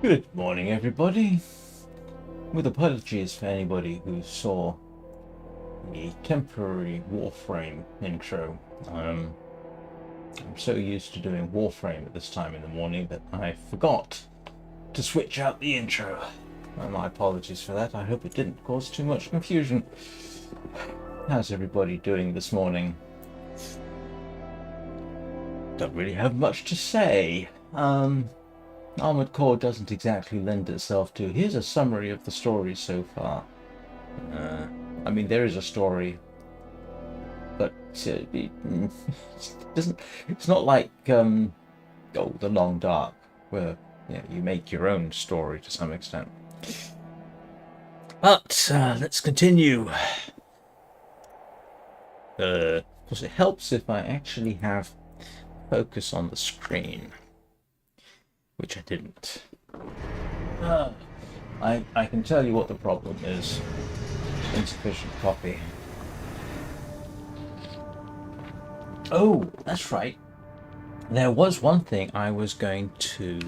Good morning, everybody. With apologies for anybody who saw the temporary Warframe intro. I'm so used to doing Warframe at this time in the morning that I forgot to switch out the intro. My apologies for that. I hope it didn't cause too much confusion. How's everybody doing this morning? Don't really have much to say. Armored Core doesn't exactly lend itself to. Here's a summary of the story so far. I mean, there is a story, but it doesn't. It's not like The Long Dark, where you make your own story to some extent. But let's continue. Of course, it helps if I actually have focus on the screen, which I didn't. I can tell you what the problem is. Insufficient copy. Oh, that's right. There was one thing I was going to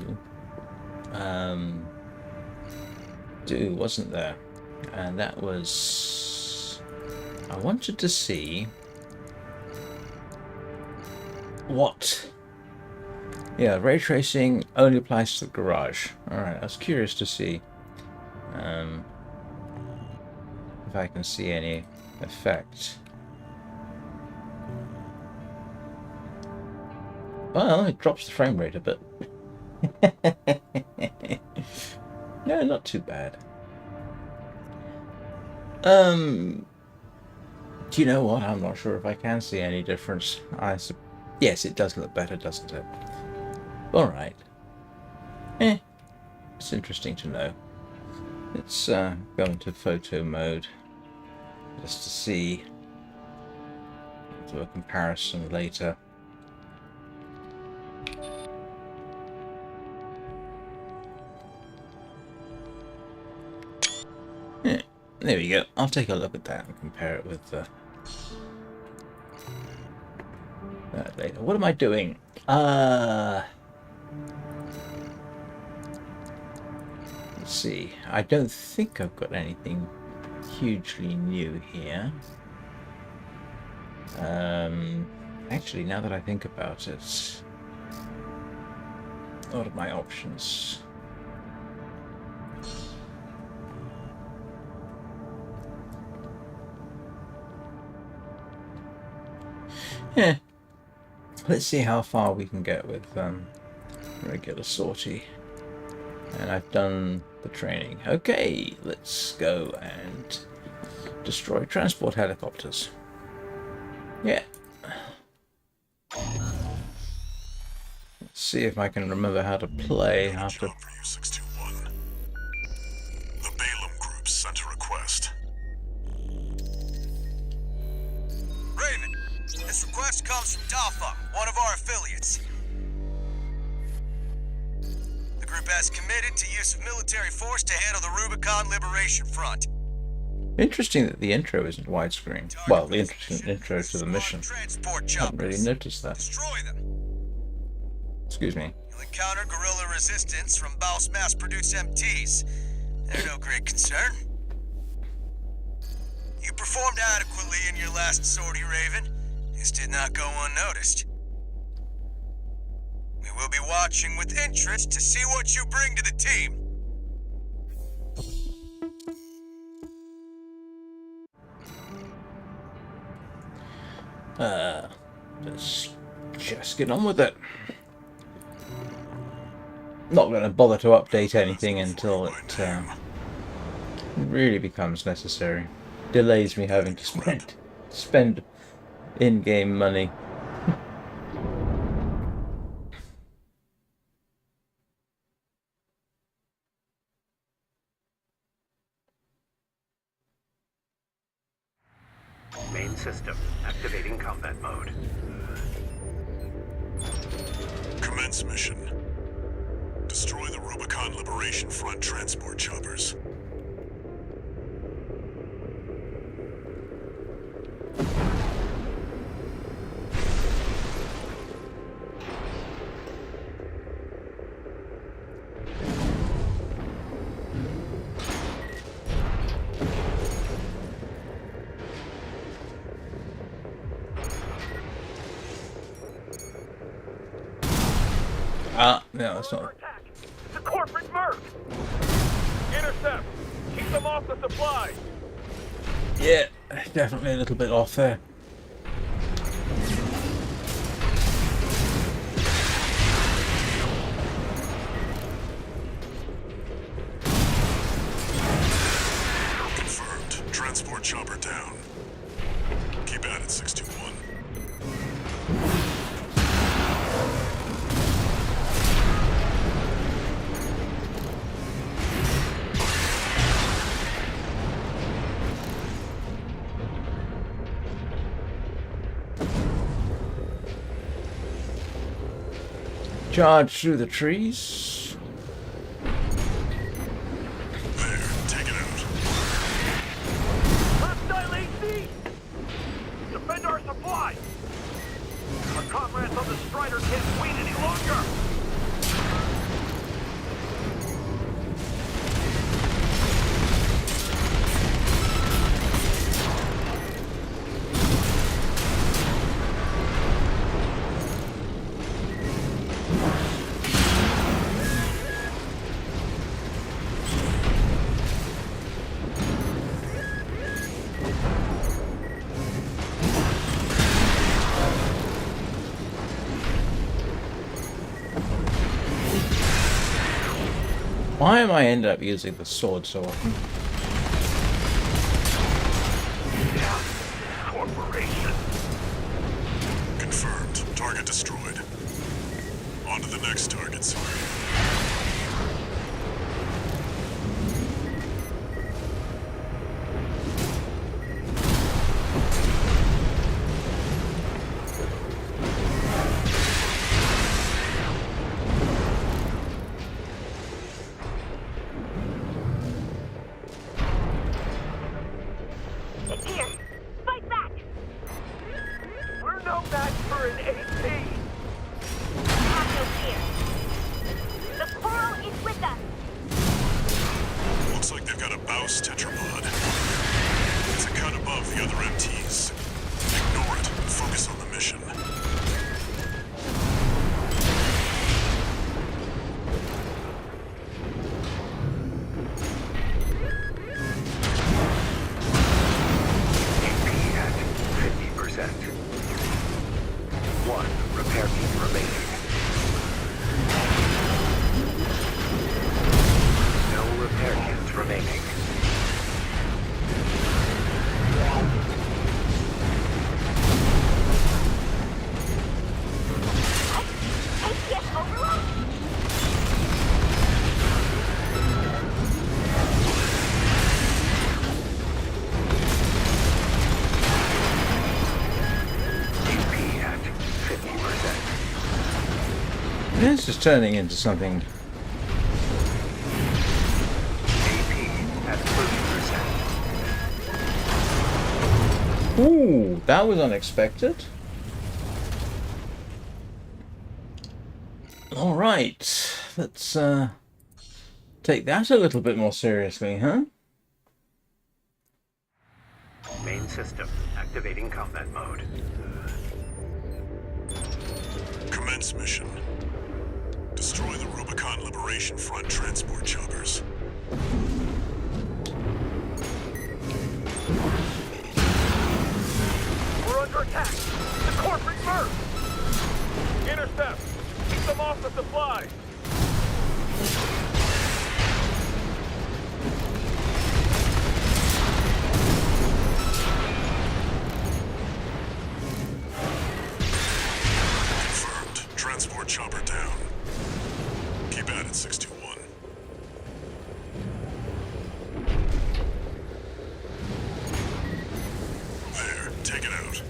do, wasn't there? And that was... I wanted to see what... Yeah, ray tracing only applies to the garage. Alright, I was curious to see if I can see any effect. Well, it drops the frame rate a bit. No, not too bad. Do you know what? I'm not sure if I can see any difference. Yes, it does look better, doesn't it? Alright. It's interesting to know. Let's go into photo mode just to see. Do a comparison later. Yeah, there we go. I'll take a look at that and compare it with that later. What am I doing? Let's see. I don't think I've got anything hugely new here. Actually, now that I think about it, what are my options? Yeah. Let's see how far we can get with regular sortie. And I've done the training. Okay, let's go and destroy transport helicopters. Yeah. Let's see if I can remember how to play after. For you, 621. The Balaam Group sent a request. Raven, this request comes from Dafa, one of our affiliates. The group has committed to use of military force to handle the Rubicon Liberation Front. Interesting that the intro isn't widescreen. Well, the interesting intro to the mission. Transport I haven't really choppers. noticed that. Destroy them. Excuse me. You'll encounter guerrilla resistance from Baus mass-produced MTs. They're no great concern. You performed adequately in your last sortie, Raven. This did not go unnoticed. We will be watching with interest to see what you bring to the team. Let's just get on with it. Not going to bother to update anything until it really becomes necessary. Delays me having to spend in-game money. Main system activating combat mode. Commence mission. Destroy the Rubicon Liberation Front transport choppers. Yeah, that's not. Attack! It's a corporate merc! Intercept! Keep them off the supply! Yeah, definitely a little bit off there. Confirmed. Transport chopper down. Keep at it, 621. Charge through the trees. There, take it out. Hostile AC! Defend our supply! Our comrades on the Strider can't wait any longer! Why am I end up using the sword so often? Corporation! Confirmed. Target destroyed. On to the next targets. It's here! Fight back! We're no match for an AC! Have no fear. The coral is with us. Looks like they've got a Baus tetrapod. It's a cut above the other MTs. Ignore it and focus on the mission. AP at 50%. One repair team remaining. No repair kits remaining. APS overload? AP at 50%. This is turning into something. AP at 30%. Ooh, that was unexpected. All right, let's take that a little bit more seriously, huh? Main system activating combat mode. Commence mission. Destroy the Rubicon Liberation Front transport choppers. We're under attack! The corporate merc! Intercept! Keep them off the supply! Confirmed. Transport chopper down. Keep at it, 621. There, take it out.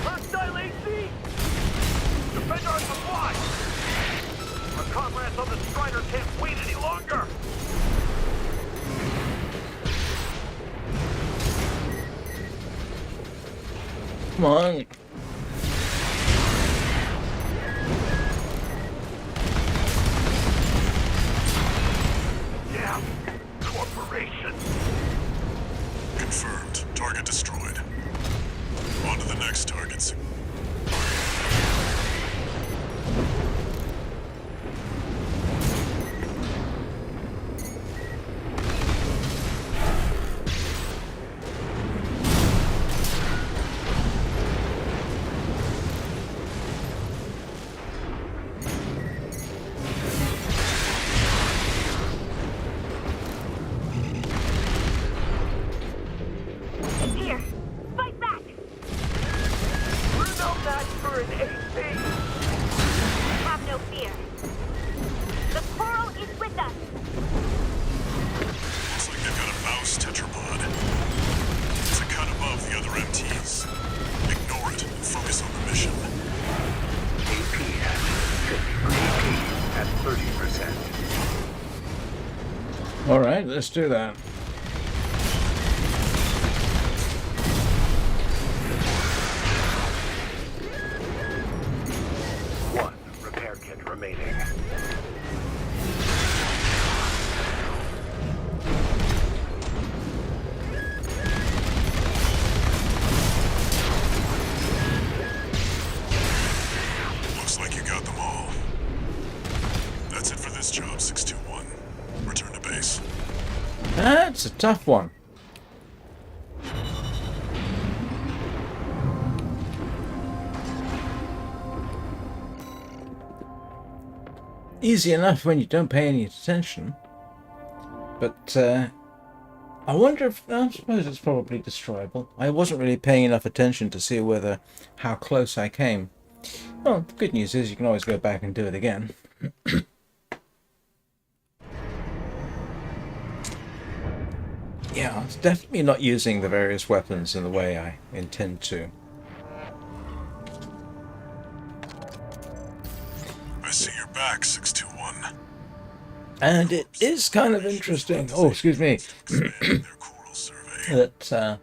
Hostile AC! Defend our supply! Our comrades on the Strider can't wait any longer! Come on. Damn! Corporation! Confirmed. Target destroyed. On to the next targets. Alright, let's do that. One repair kit remaining. Looks like you got them all. That's it for this job, 621. Return to base. That's a tough one. Easy enough when you don't pay any attention. But, I wonder if... I suppose it's probably destroyable. I wasn't really paying enough attention to see how close I came. Well, the good news is you can always go back and do it again. Yeah, it's definitely not using the various weapons in the way I intend to. I see you're back, 621. And it is kind of interesting. Oh, excuse me. Expand their coral survey. That,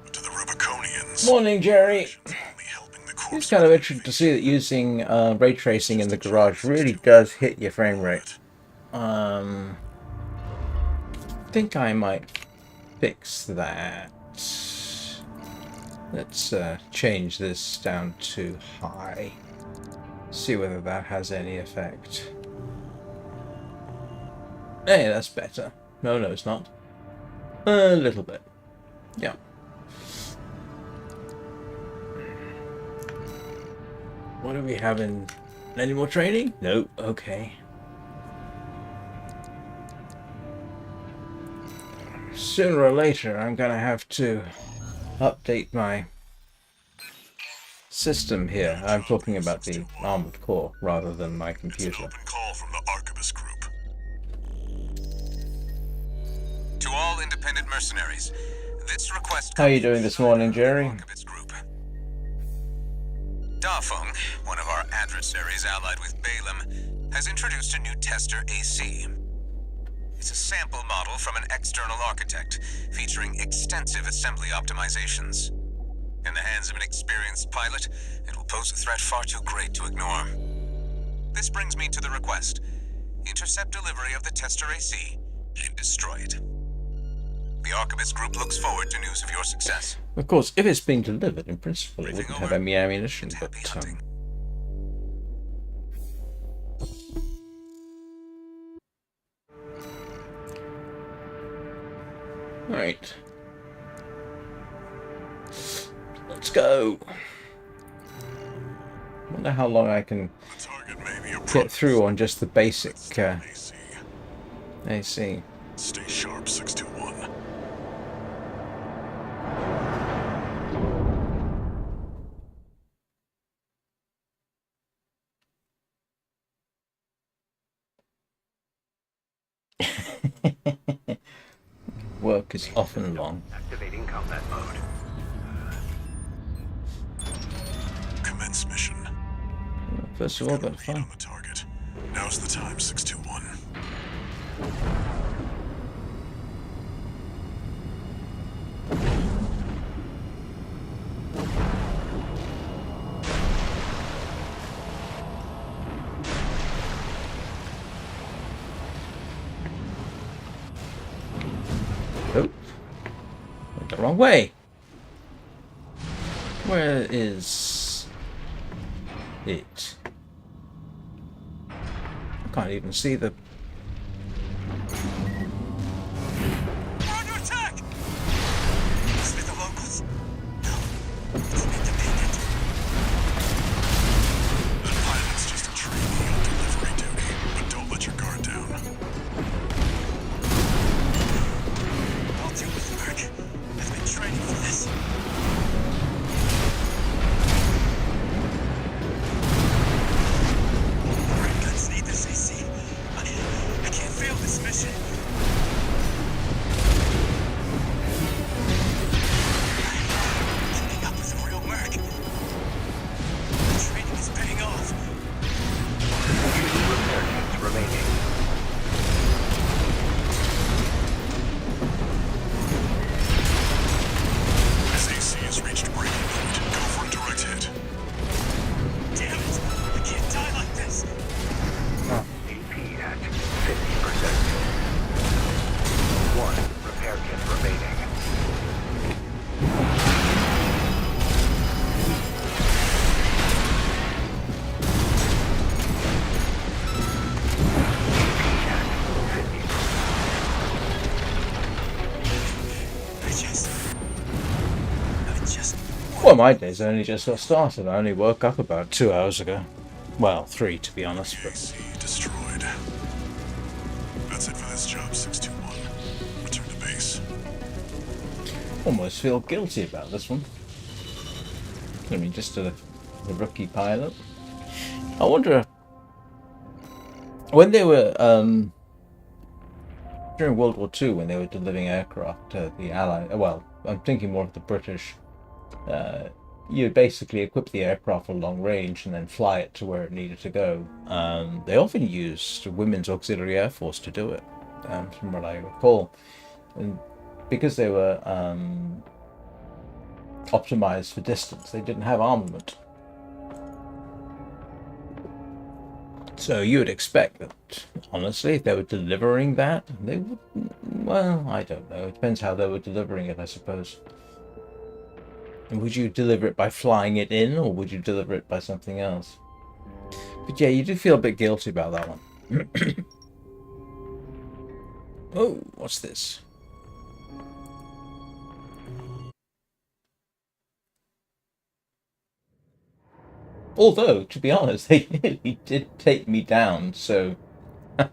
But to the Rubiconians, morning, Jerry. only helping the It's corpse kind of interesting to see that using ray tracing in the garage really does hit your frame rate. I think I might fix that. Let's change this down to high. See whether that has any effect. Hey, that's better. No, it's not. A little bit. Yeah. What do we have in... Any more training? No. Okay. Sooner or later, I'm gonna have to update my system here. I'm talking about the armored core rather than my It's an computer. open call from the Archivist Group. To all independent mercenaries, this request. How are you doing this morning, Jerry? Archivist Group. Dafeng, one of our adversaries allied with Balaam, has introduced a new tester AC. It's a sample model from an external architect, featuring extensive assembly optimizations. In the hands of an experienced pilot, it will pose a threat far too great to ignore. This brings me to the request. Intercept delivery of the tester AC and destroy it. The Archivist Group looks forward to news of your success. Of course, if it's being delivered, in principle, it Briefing wouldn't have over. any ammunition, And but... happy hunting. Right. Let's go. Wonder how long I can The target may be a get through on just the basic AC. AC. Stay sharp, 621. Work is often long. Activating combat mode. Commence mission. First of all, Got a but read fine. on the target. Now's the time, 621. Oh, went the wrong way. Where is it? I can't even see the... We're under attack! Is it the locals? No, it's an independent. That pilot's just a trainee on delivery duty, but don't let your guard down. I'll do this work. I've been training for this. Red guns need this AC. I need it Well, my day's only just got started. I only woke up about 2 hours ago. Well, 3 to be honest, but... AC destroyed. That's it for this job, 621. Return to base. Almost feel guilty about this one. I mean, just a rookie pilot. I wonder... When they were, during World War II, when they were delivering aircraft to the Allies... Well, I'm thinking more of the British... you basically equip the aircraft for long range and then fly it to where it needed to go. They often used Women's Auxiliary Air Force to do it, from what I recall. And because they were optimized for distance, they didn't have armament. So you would expect that, honestly, if they were delivering that, they would... Well, I don't know. It depends how they were delivering it, I suppose. And would you deliver it by flying it in, or would you deliver it by something else? But yeah, you do feel a bit guilty about that one. Oh, what's this? Although, to be honest, they nearly did take me down, so... Well,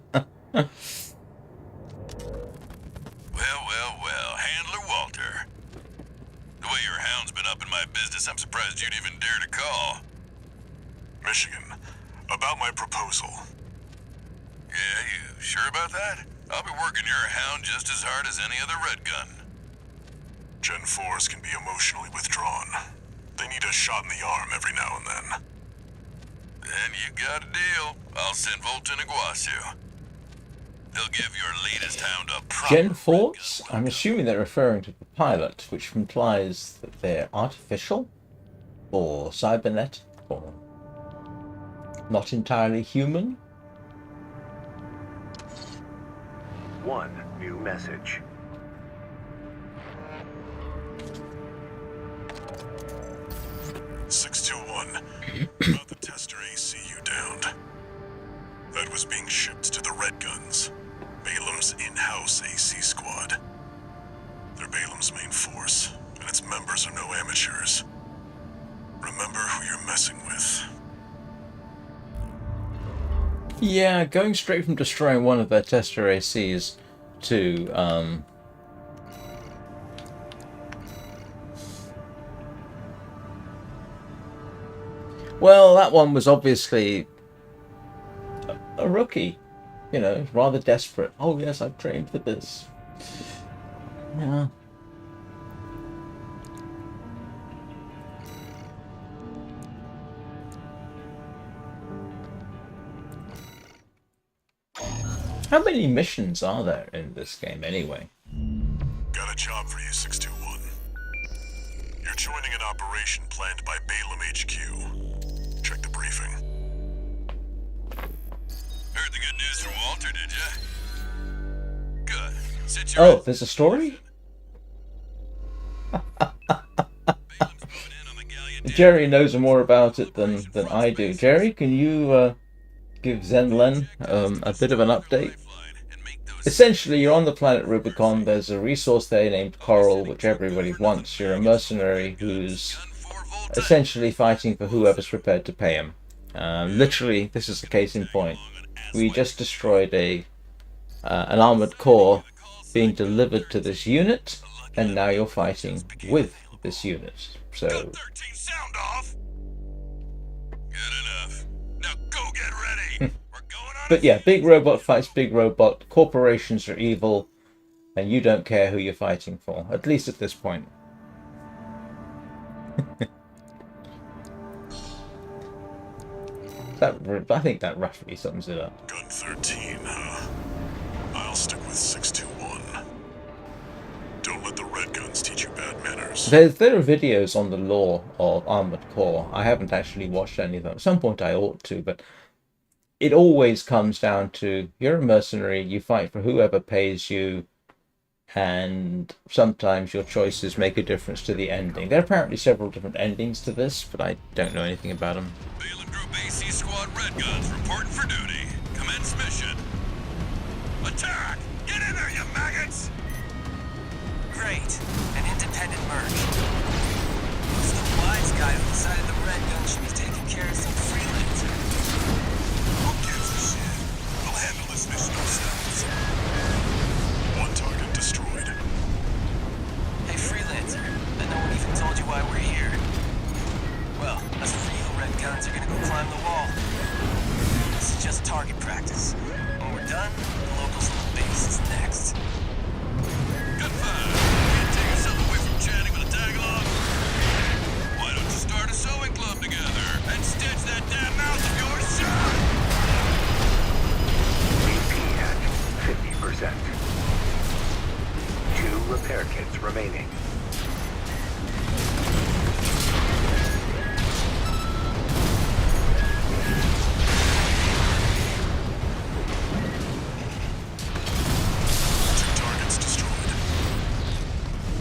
Handler Walter. The way your hound's been up in my business, I'm surprised you'd even dare to call. Michigan, about my proposal. Yeah, you sure about that? I'll be working your hound just as hard as any other red gun. Gen 4s can be emotionally withdrawn. They need a shot in the arm every now and then. Then you got a deal. I'll send Volt and Iguazu. They'll give your latest hound a proper Gen 4s? I'm assuming they're referring to the pilot, which implies that they're artificial, or cybernetic, or not entirely human. One new message. About the tester AC you downed. That was being shipped to the Red Guns, Balam's in-house AC squad. They're Balam's main force, and its members are no amateurs. Remember who you're messing with. Yeah, going straight from destroying one of their tester ACs to, well, that one was obviously a rookie, you know, rather desperate. Oh yes, I've trained for this. Yeah. How many missions are there in this game anyway? Got a job for you, 621. You're joining an operation planned by Balam HQ. Check the briefing. Heard the good news from Walter, did ya? Good. Sit your Oh, there's a story? Jerry knows more about it than I do. Jerry, can you give Zenlen a bit of an update? Essentially, you're on the planet Rubicon. There's a resource there named Coral, which everybody wants. You're a mercenary who's essentially fighting for whoever's prepared to pay him. Literally, this is the case in point. We just destroyed an armored core being delivered to this unit, and now you're fighting with this unit. So, 13 sound off. Good enough. Now go get ready. We're going on. but yeah, big robot fights big robot. Corporations are evil, and you don't care who you're fighting for. At least at this point. I think that roughly sums it up. Gun 13, huh? I'll stick with 621. Don't let the Red Guns teach you bad manners. There are videos on the lore of Armored Core. I haven't actually watched any of them. At some point I ought to, but it always comes down to you're a mercenary, you fight for whoever pays you, and sometimes your choices make a difference to the ending. There are apparently several different endings to this, but I don't know anything about them. Balam Group AC Squad Red Guns reporting for duty. Commence mission. Attack! Get in there, you maggots! Great. An independent merge. Who's the repair kits remaining. Targets destroyed.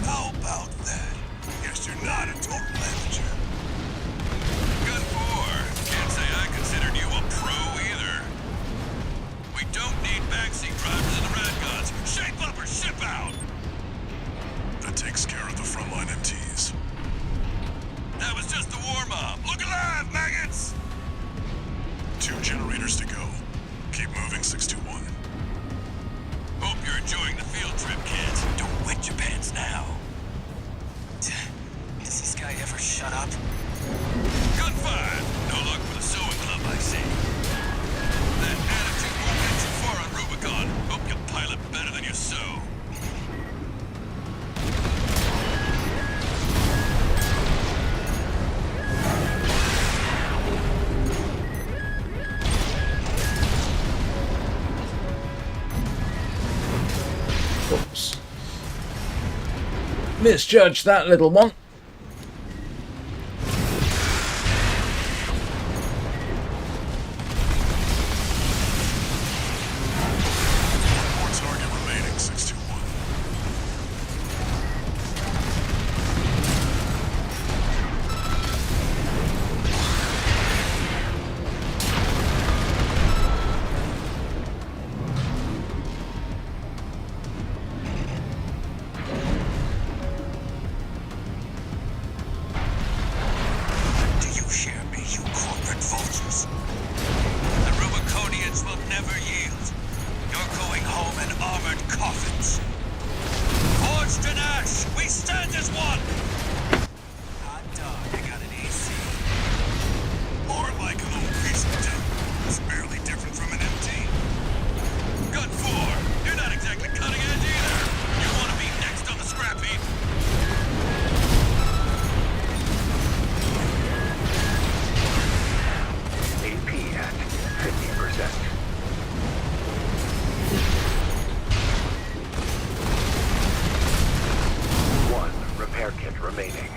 How about that? Guess you're not a total amateur. Good for. Can't say I considered you a pro either. We don't need backseat drivers in the rat guns. Shape up or ship out! That takes care of the frontline MTs. That was just the warm-up. Look alive, maggots! 2 generators to go. Keep moving, 621. Hope you're enjoying the field trip, kids. Don't wet your pants now. Does this guy ever shut up? Good five. No luck for the sewing club, I see. That attitude won't get you far on Rubicon. Hope you pilot better than you sew. Oops. Misjudged that little one. More target remaining, 621. Do you share me, you corporate vultures? The Rubiconians will never yield. You're going home in armored coffins. Forged in ash, we stand as one! Hot dog, I got an AC. More like an old piece of tin. It's barely different from an MT. Gun 4. You're not exactly cutting edge either. You want to be next on the scrap heap? AP at 50%. One repair kit remaining.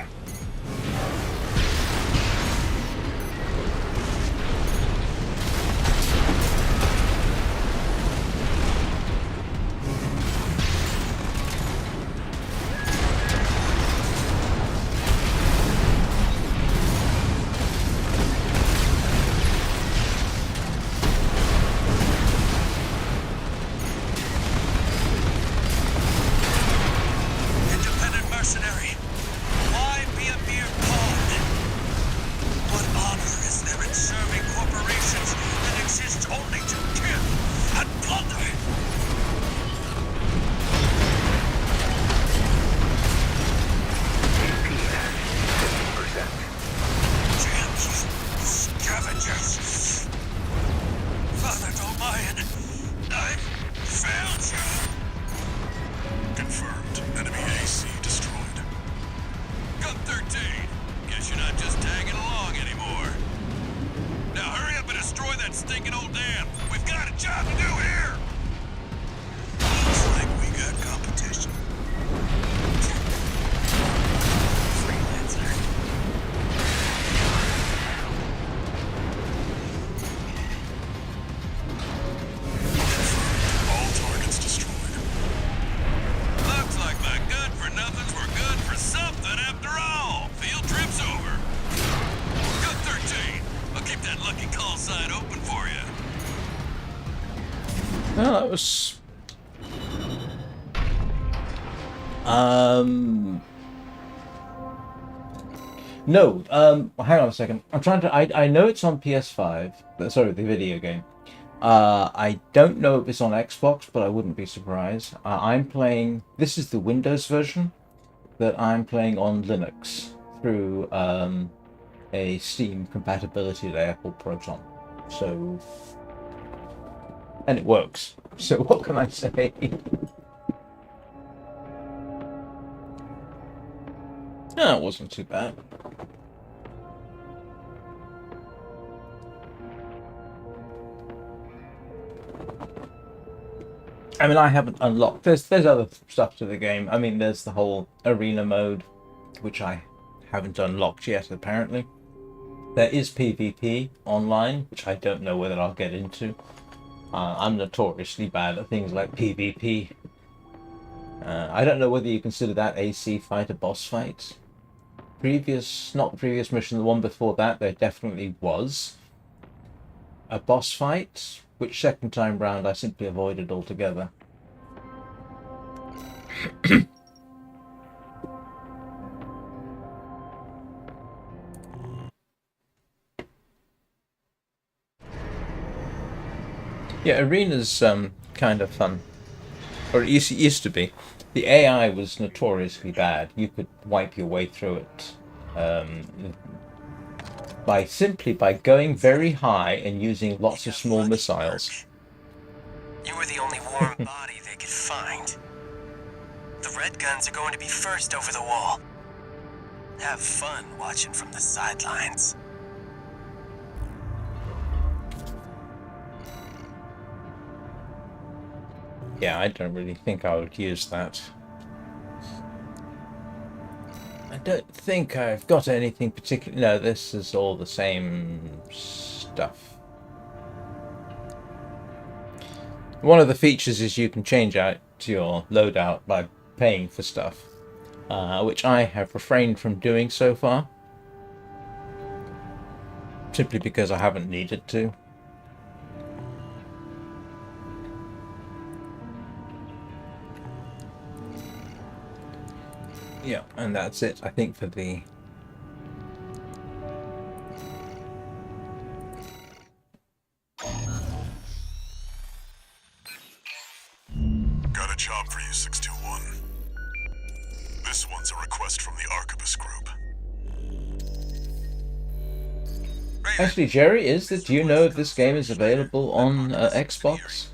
Independent mercenary, why be a mere pawn? What honor is there in serving corporations that exist only to kill and plunder? AP at 50%. Damn you, scavengers! Father Domayan, I failed you! Confirmed. Enemy AC destroyed. Gun 13. Guess you're not just tagging along anymore. Now hurry up and destroy that stinking old dam. We've got a job to do here. Looks like we got competition. Freelancer. All targets destroyed. Looks like my good-for-nothings were good for something after all. Field trip's over. Gun 13. I'll keep that lucky call sign open for you. No, that was. No, hang on a second. I'm trying to. I know it's on PS5. Sorry, the video game. I don't know if it's on Xbox, but I wouldn't be surprised. I'm playing. This is the Windows version that I'm playing on Linux through a Steam compatibility layer called Proton. So, and it works. So what can I say? No, it wasn't too bad. I mean, I haven't unlocked. There's other stuff to the game. I mean, there's the whole arena mode, which I haven't unlocked yet, apparently. There is PvP online, which I don't know whether I'll get into. I'm notoriously bad at things like PvP. I don't know whether you consider that AC fight a boss fight. Not the previous mission, the one before that, there definitely was a boss fight, which second time round I simply avoided altogether. Yeah, arena's kind of fun. Or it used to be. The AI was notoriously bad. You could wipe your way through it simply by going very high and using lots of small missiles. You were the only warm body they could find. The red guns are going to be first over the wall. Have fun watching from the sidelines. Yeah, I don't really think I would use that. I don't think I've got anything particular. No, this is all the same stuff. One of the features is you can change out your loadout by paying for stuff, which I have refrained from doing so far, simply because I haven't needed to. Yeah, and that's it, I think, for the... Got a job for you, 621. This one's a request from the Arquebus group. Actually, Jerry, do you know if this game is available on Xbox?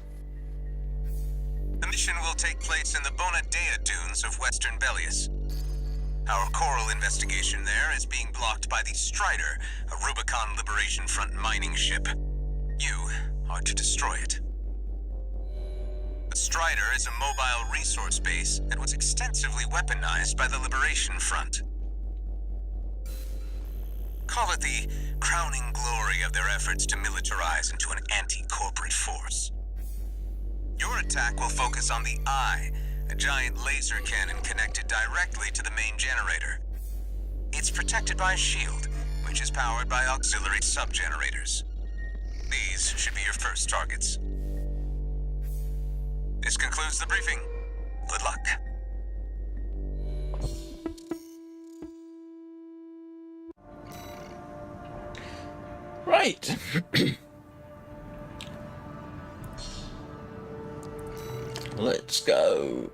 The mission will take place in the Bonadea dunes of Western Bellius. Our coral investigation there is being blocked by the Strider, a Rubicon Liberation Front mining ship. You are to destroy it. The Strider is a mobile resource base that was extensively weaponized by the Liberation Front. Call it the crowning glory of their efforts to militarize into an anti-corporate force. Your attack will focus on the Eye, a giant laser cannon connected directly to the main generator. It's protected by a shield, which is powered by auxiliary sub-generators. These should be your first targets. This concludes the briefing. Good luck. Right. Let's go.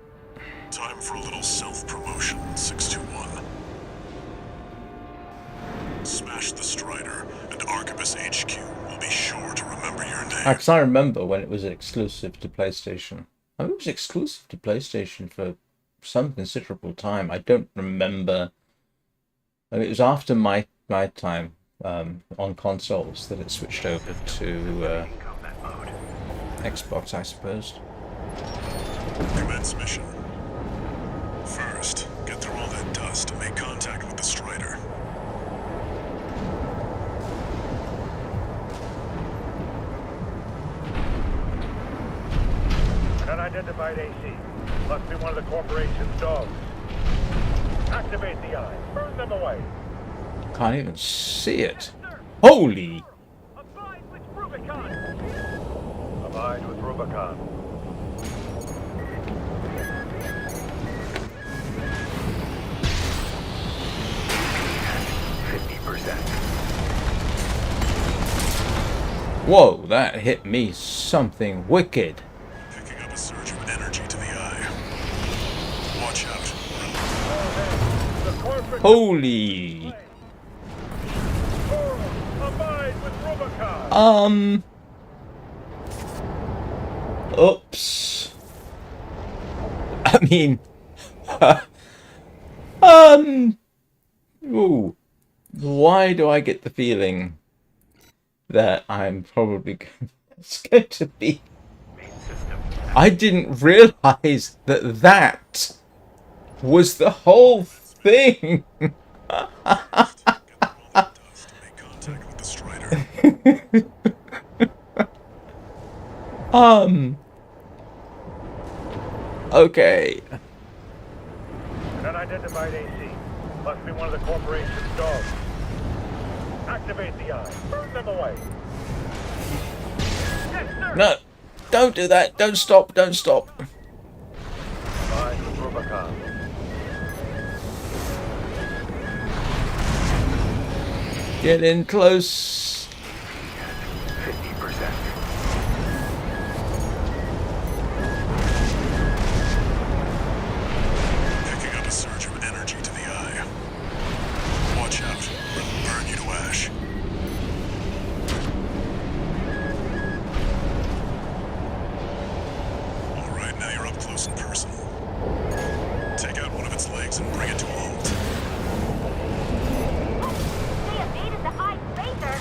Time for a little self-promotion, 621. Smash the Strider, and Arquebus HQ will be sure to remember your name. Because I remember when it was exclusive to PlayStation. I mean, it was exclusive to PlayStation for some considerable time. I don't remember. I mean, it was after my time on consoles that it switched over to Xbox, I suppose. Commence mission. First, get through all that dust and make contact with the Strider. An unidentified AC. Must be one of the corporation's dogs. Activate the Eye. Burn them away. Can't even see it. Holy! Abide with Rubicon. Abide with Rubicon. Whoa, that hit me something wicked. Picking up a surge of energy to the Eye. Watch out. Holy! Abide with Rubicon. Oops. I mean, ooh. Why do I get the feeling that I'm probably it's going to be Main system I didn't realize that that was the whole thing. Get the roll it does to make contact with the Strider. Okay. An unidentified AC. Must be one of the corporation's dogs. Activate the eye. Burn them away. Yes, sir. No, don't do that. Don't stop. Don't stop. Fine, Rubicon. Get in close. 50%. Picking up a surge of energy to the eye. Watch out, or it'll burn you to ash. Alright, now you're up close and personal. Take out one of its legs and bring it to a halt. They evaded the high phaser.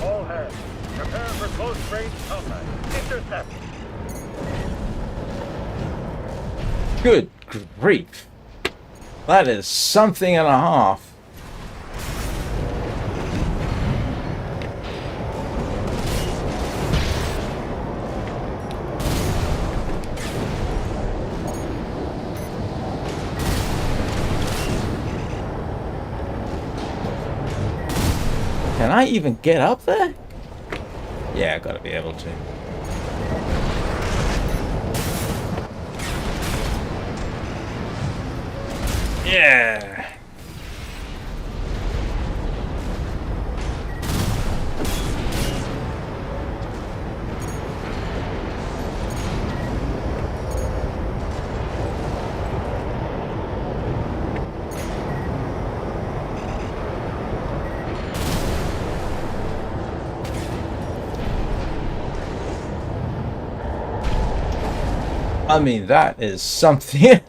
All hands. Prepare for close range combat. Intercept. Good grief. That is something and a half. Can I even get up there? Yeah, I gotta be able to. Yeah. I mean, that is something.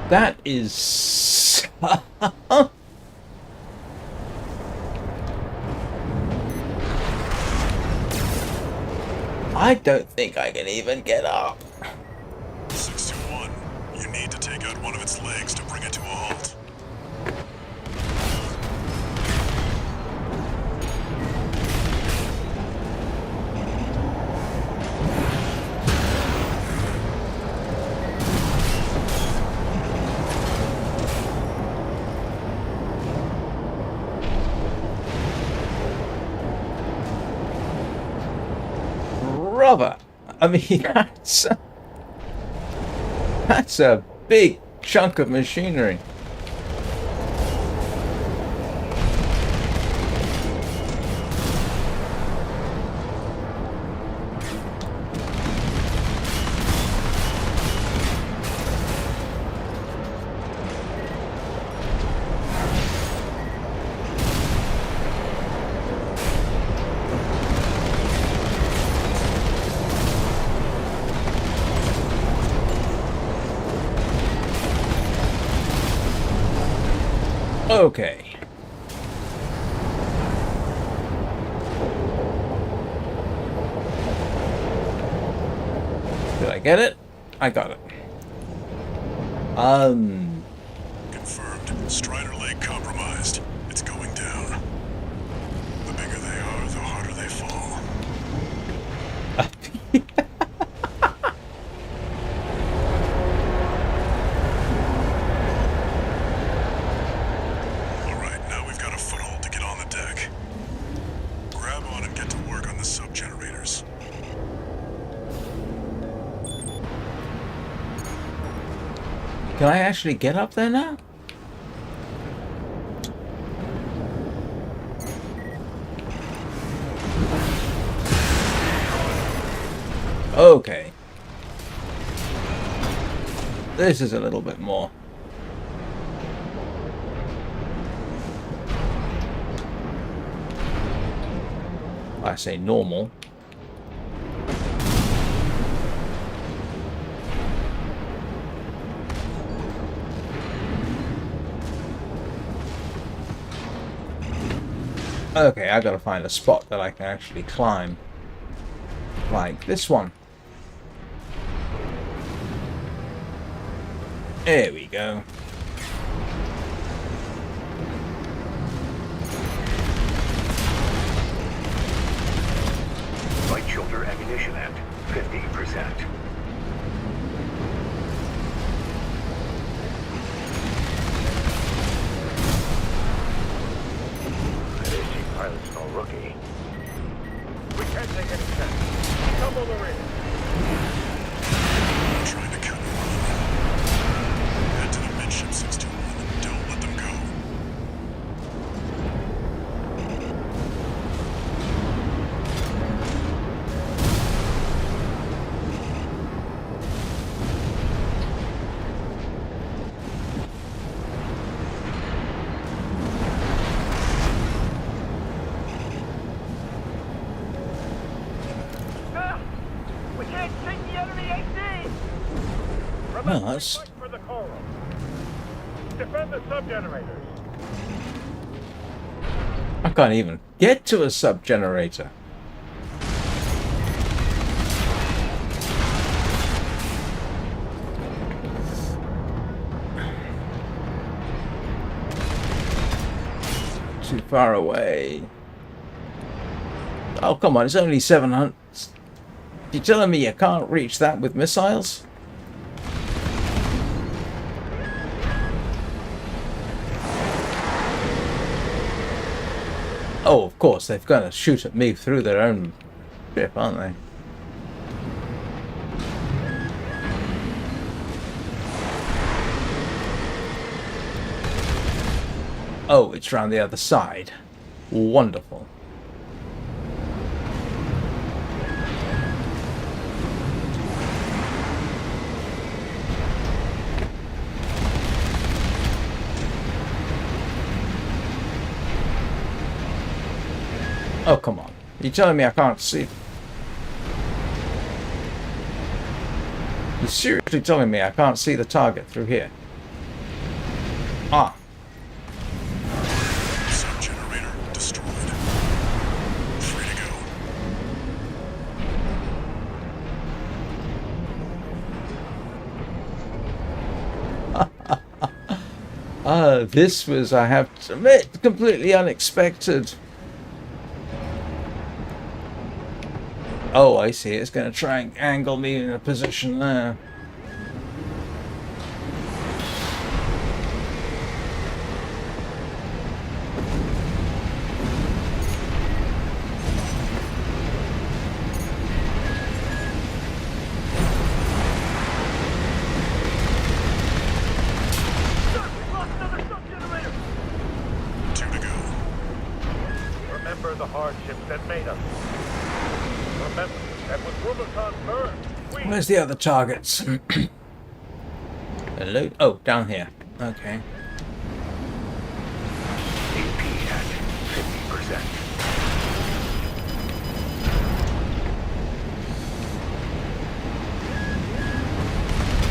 That is... I don't think I can even get up. 621, you need to take out one of its legs to bring it to a halt. Rubber. I mean, that's a big chunk of machinery. Okay. Did I get it? I got it. Confirmed. Strider leg compromised. It's going down. The bigger they are, the harder they fall. Alright, now we've got a foothold to get on the deck. Grab on and get to work on the sub-generators. Can I actually get up there now? This is a little bit more. I say normal. Okay, I gotta find a spot that I can actually climb. Like this one. There we go. Light shoulder ammunition at 50%. That AC pilot's no rookie. We can't take any chance. Tumble the ring. I'm trying to counter one of them. Head to the midship 621 and don't let them go. We can't take the enemy AC! Well, that's... Fight for the coral. Defend the sub-generators. I can't even get to a sub-generator. Too far away. Oh, come on, it's only 700. You're telling me you can't reach that with missiles? Oh, of course, they've got to shoot at me through their own ship, aren't they? Oh, it's round the other side. Wonderful. Oh, come on. You're telling me I can't see? You're seriously telling me I can't see the target through here? Ah. Sub-generator destroyed. Free to go. This was, I have to admit, completely unexpected. Oh, I see. It's going to try and angle me in a position there. Two to go. Remember the hardships that made us. Remember that when Rubicon burned, we... Where's the other targets? Hello? Oh, down here. Okay. AP at 50%.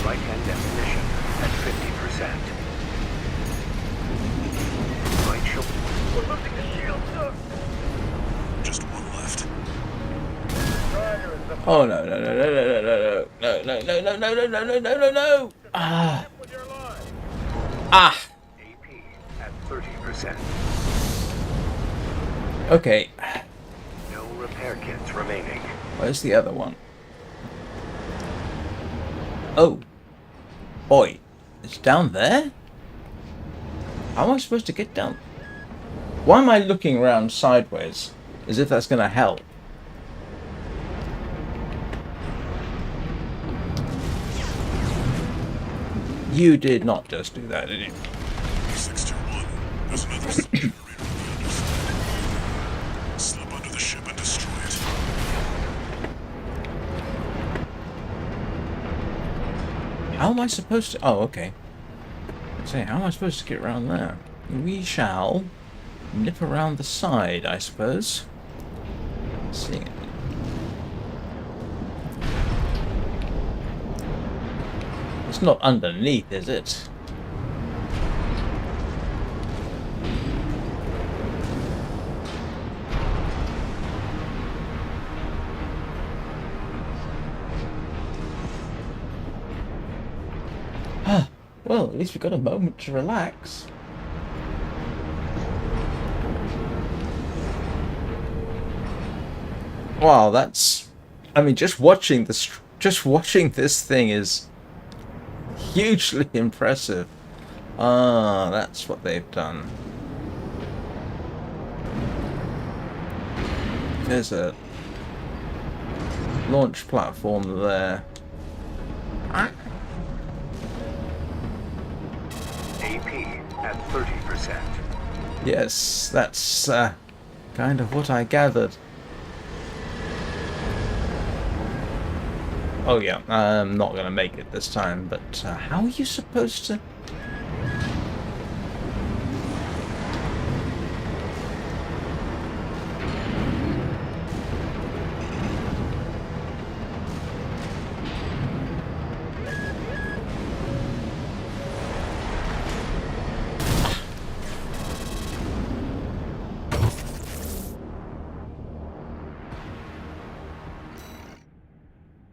Right-hand ammunition at 50%. Right shoulder. We're losing the shield, sir. Just one left. Strider is the Oh, no, no, no, no, no, no, no, no, no, no, no, no, no, no, no, no, no. Ah. with your line. Ah. AP at 30%. Okay. No repair kits remaining. Where's the other one? Oh. Boy. It's down there? How am I supposed to get down? Why am I looking around sideways? As if that's going to help. You did not just do that, did you? 621. There's another sub-generator on the underside. Slip under the ship and destroy it. How am I supposed to... Oh, okay. Say, how am I supposed to get around there? We shall nip around the side, I suppose. Let's see. It's not underneath, is it? Well, at least we've got a moment to relax. Wow, that's... I mean, just watching this thing is hugely impressive. Ah, that's what they've done. There's a launch platform there. AP at 30%. Yes, that's kind of what I gathered. Oh yeah, I'm not going to make it this time, but how are you supposed to...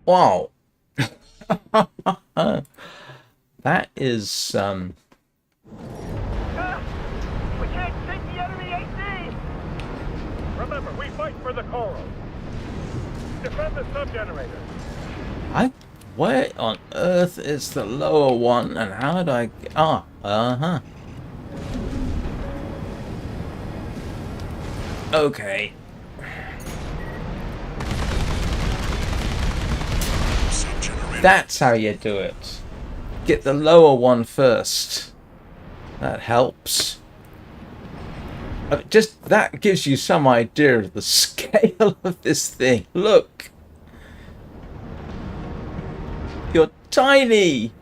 Wow. That is, We can't take the enemy AC! Remember, we fight for the coral. Defend the sub-generator. Where on earth is the lower one, and how did I... Ah, uh-huh. Okay. That's how you do it. Get the lower one first. That helps. Just that gives you some idea of the scale of this thing. Look. You're tiny.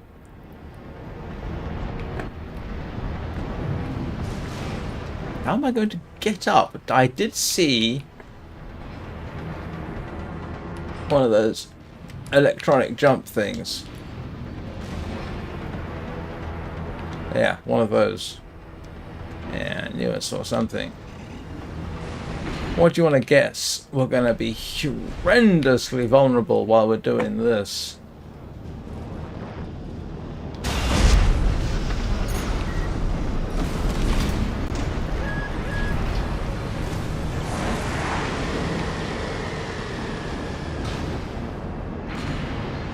How am I going to get up? I did see one of those electronic jump things. Yeah, one of those. Yeah, I knew I saw something. What do you want to guess? We're going to be horrendously vulnerable while we're doing this.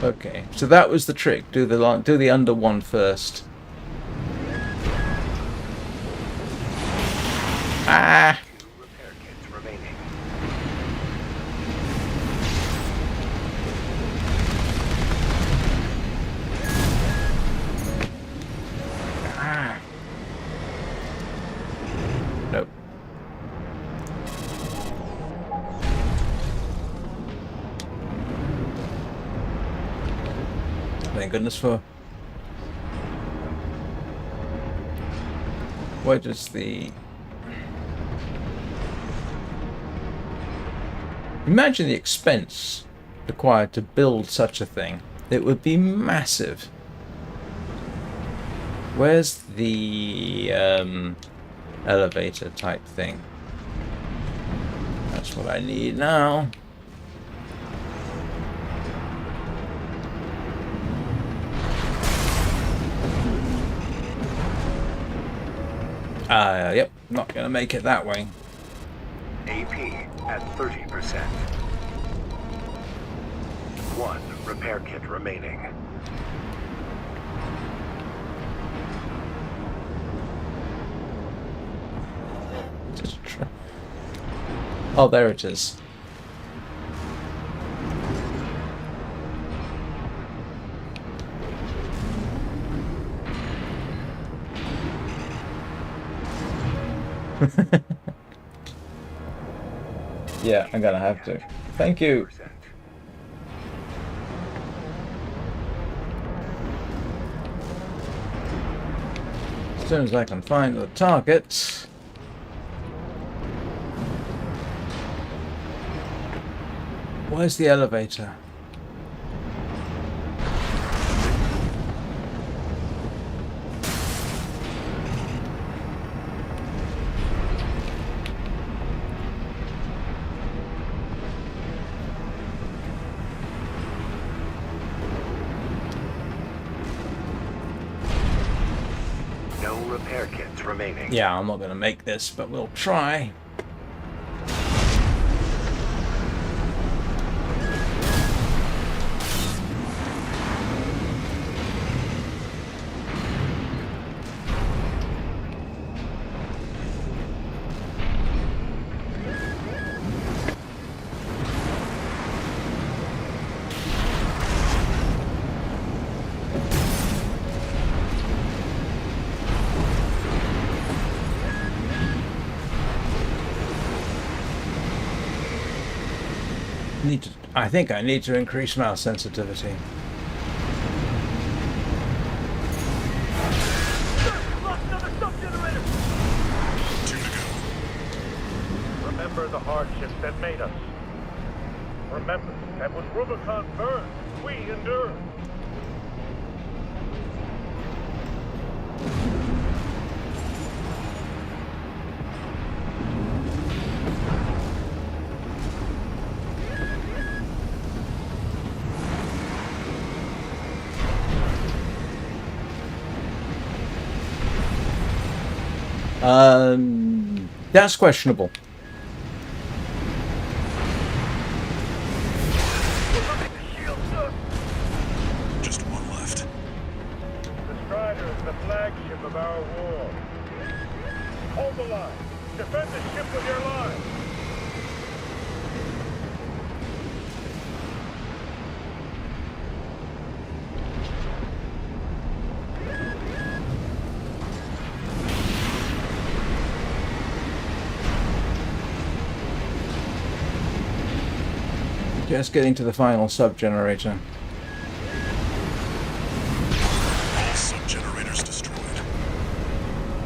Okay, so that was the trick. Do the under one first. Ah! Repair kits remaining. Ah! Nope. Thank goodness for... Where does the... Imagine the expense required to build such a thing. It would be massive. Where's the elevator type thing? That's what I need now. Yep, not gonna make it that way. AP at 30%. 1 repair kit remaining. Just try. Oh, there it is. Yeah, I'm gonna have to. Thank you. soon as I can find the target. Where's the elevator? No repair kits remaining. Yeah, I'm not going to make this, but we'll try. I think I need to increase mouse sensitivity. Lost another sub-generator! 2 to go. Remember the hardships that made us. Remember that when Rubicon burned, we endured. That's questionable. Just one left. The Strider is the flagship of our war. Hold the line. Defend the ship with your lives. Just getting to the final sub-generator. All sub-generators destroyed.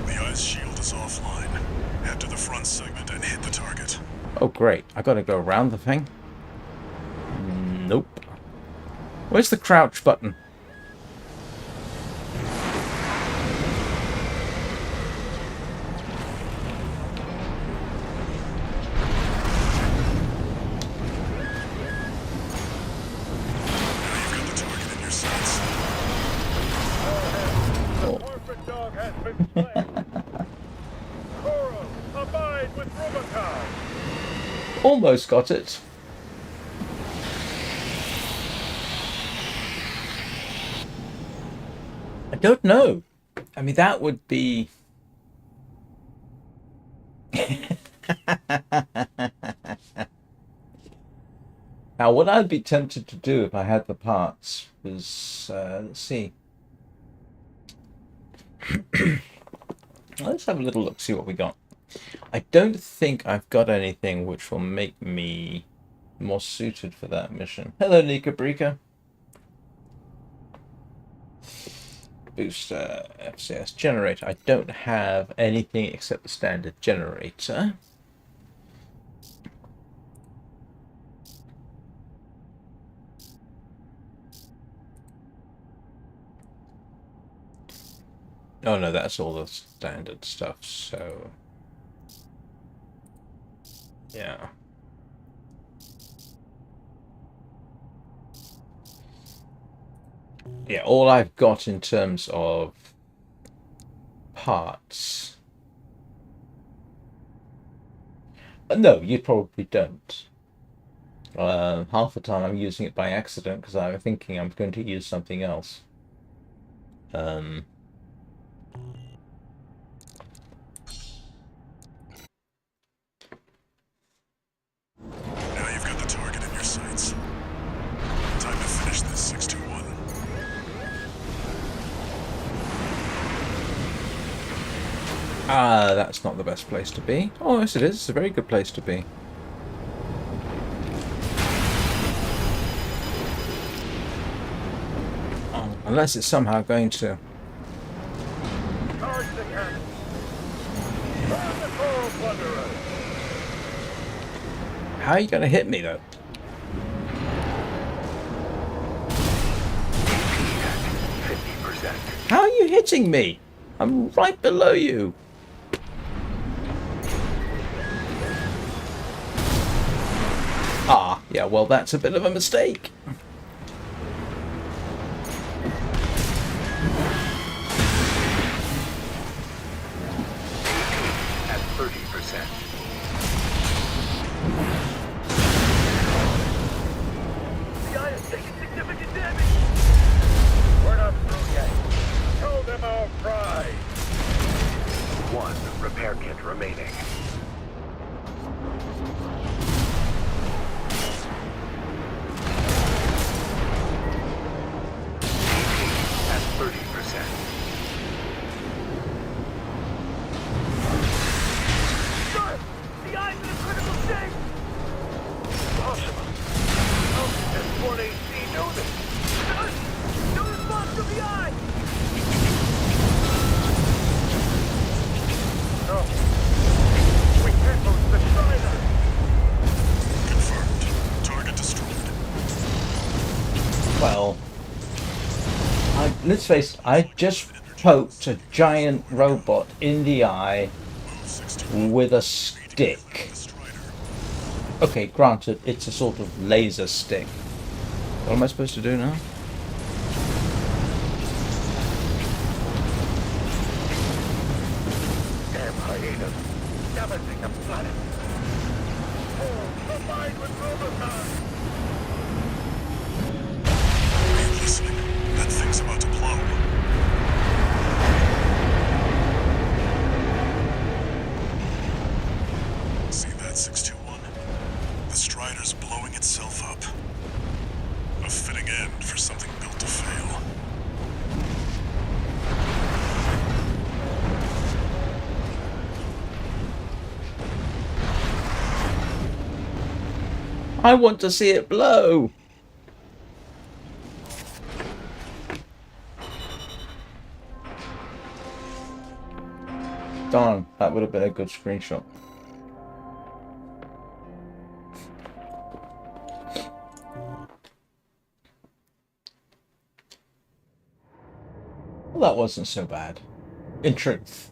The ice shield is offline. Head to the front segment and hit the target. Oh great, I gotta go around the thing? Nope. Where's the crouch button? Dog has been slain. Koro, abide with Rubicon. Almost got it. I don't know. I mean, that would be... Now, what I'd be tempted to do if I had the parts was, let's see. Let's have a little look, see what we got. I don't think I've got anything which will make me more suited for that mission. Hello, Nika Brika. Booster, FCS generator. I don't have anything except the standard generator. Oh no, that's all the standard stuff, so... yeah. Yeah, all I've got in terms of parts... no, you probably don't. Half the time I'm using it by accident because I'm thinking I'm going to use something else. Now you've got the target in your sights. Time to finish this 621. Ah, that's not the best place to be. Oh, yes it is. It's a very good place to be. Oh, unless it's somehow going to... Charge the How are you going to hit me, though? AP at 50%. How are you hitting me? I'm right below you. Ah, yeah, well, that's a bit of a mistake. At 30%. The eye is taking significant damage. We're not through yet. Show them our pride. 1 repair kit remaining. AP at 30%. Sir, the eye's in a critical state. Impossible. How did that Port AC know this? Sir, no response to the eye. No. We can't lose the Strider. Confirmed. Target destroyed. Well, let's face it, I just poked a giant robot in the eye Move 61. with a Deliver stick. the Strider. Okay, granted, it's a sort of laser stick. What am I supposed to do now? Damn hyenas. Damaging the planet. Oh, combined with Robocon. Are you listening? That thing's about to blow. See that, 621? The Strider's blowing itself up. A fitting end for something built to fail. I want to see it blow! Darn, that would have been a good screenshot. Well, that wasn't so bad. In truth.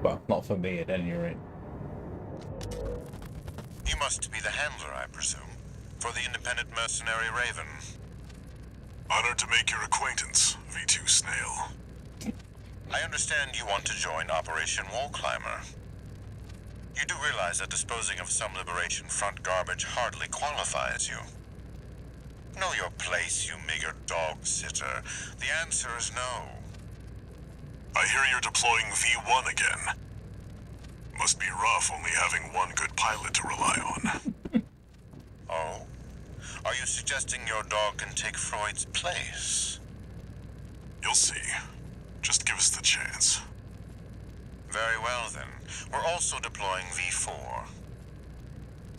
Well, not for me at any rate. You must be the handler, I presume, for the independent mercenary Raven. Honored to make your acquaintance, V2 Snail. I understand you want to join Operation Wallclimber. You do realize that disposing of some Liberation Front garbage hardly qualifies you. Know your place, you meager dog-sitter. The answer is no. I hear you're deploying V1 again. Must be rough only having one good pilot to rely on. Oh? Are you suggesting your dog can take Freud's place? You'll see. Just give us the chance. Very well, then. We're also deploying V4.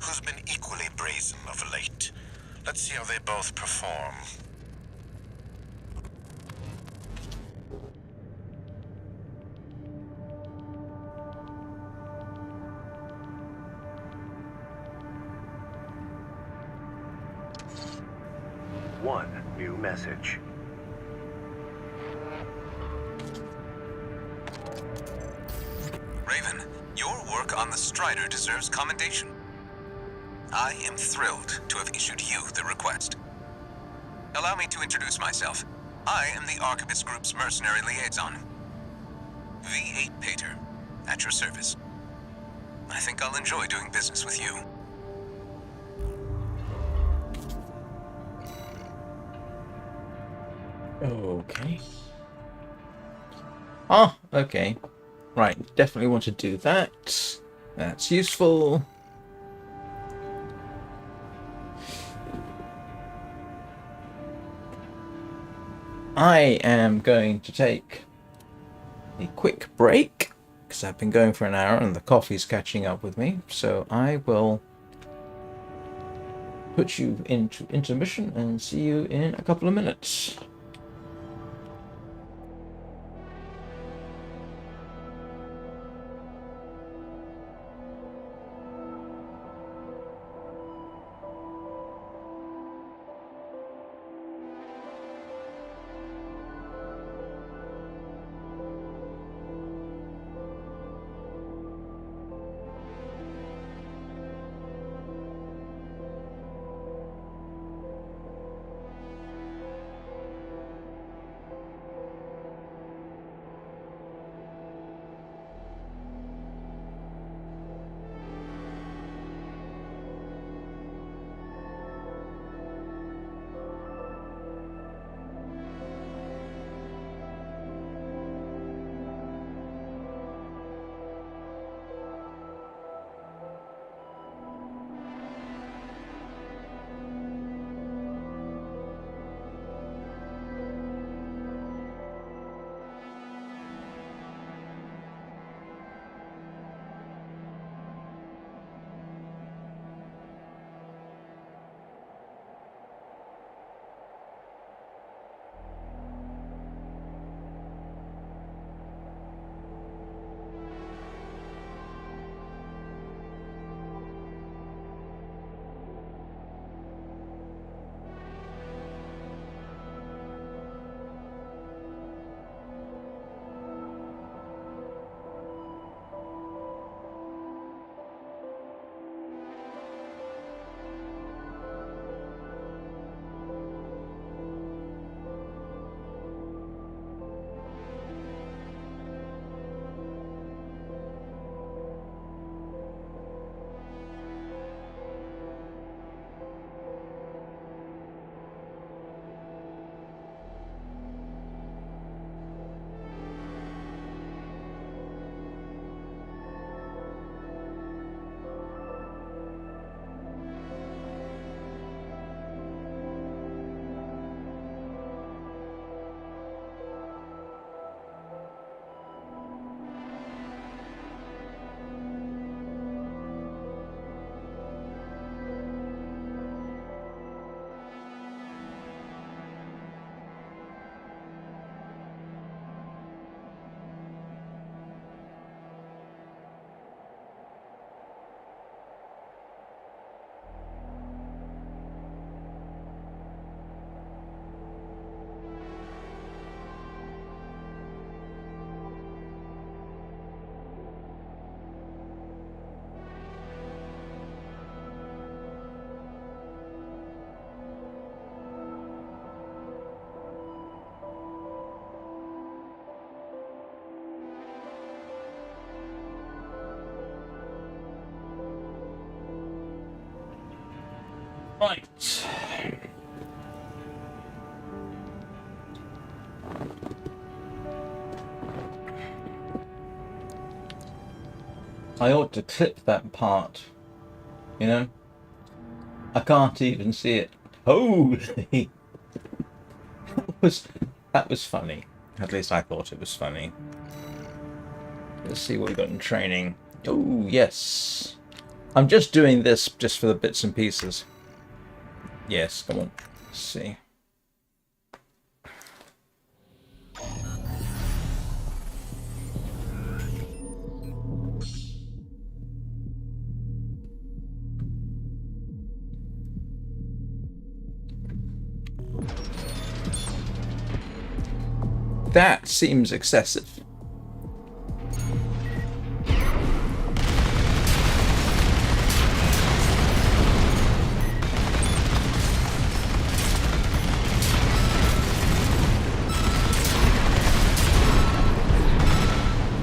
Who's been equally brazen of late? Let's see how they both perform. One new message. Raven, your work on the Strider deserves commendation. I am thrilled to have issued you the request. Allow me to introduce myself. I am the Archivist Group's mercenary liaison. V8 Pater, at your service. I think I'll enjoy doing business with you. Okay. Ah, okay. Right, definitely want to do that. That's useful. I am going to take a quick break because I've been going for an hour and the coffee's catching up with me. So I will put you into intermission and see you in a couple of minutes. Right. I ought to clip that part, you know? I can't even see it. Holy! That was funny. At least I thought it was funny. Let's see what we got in training. Oh, yes. I'm just doing this just for the bits and pieces. Yes, come on. Let's see. That seems excessive.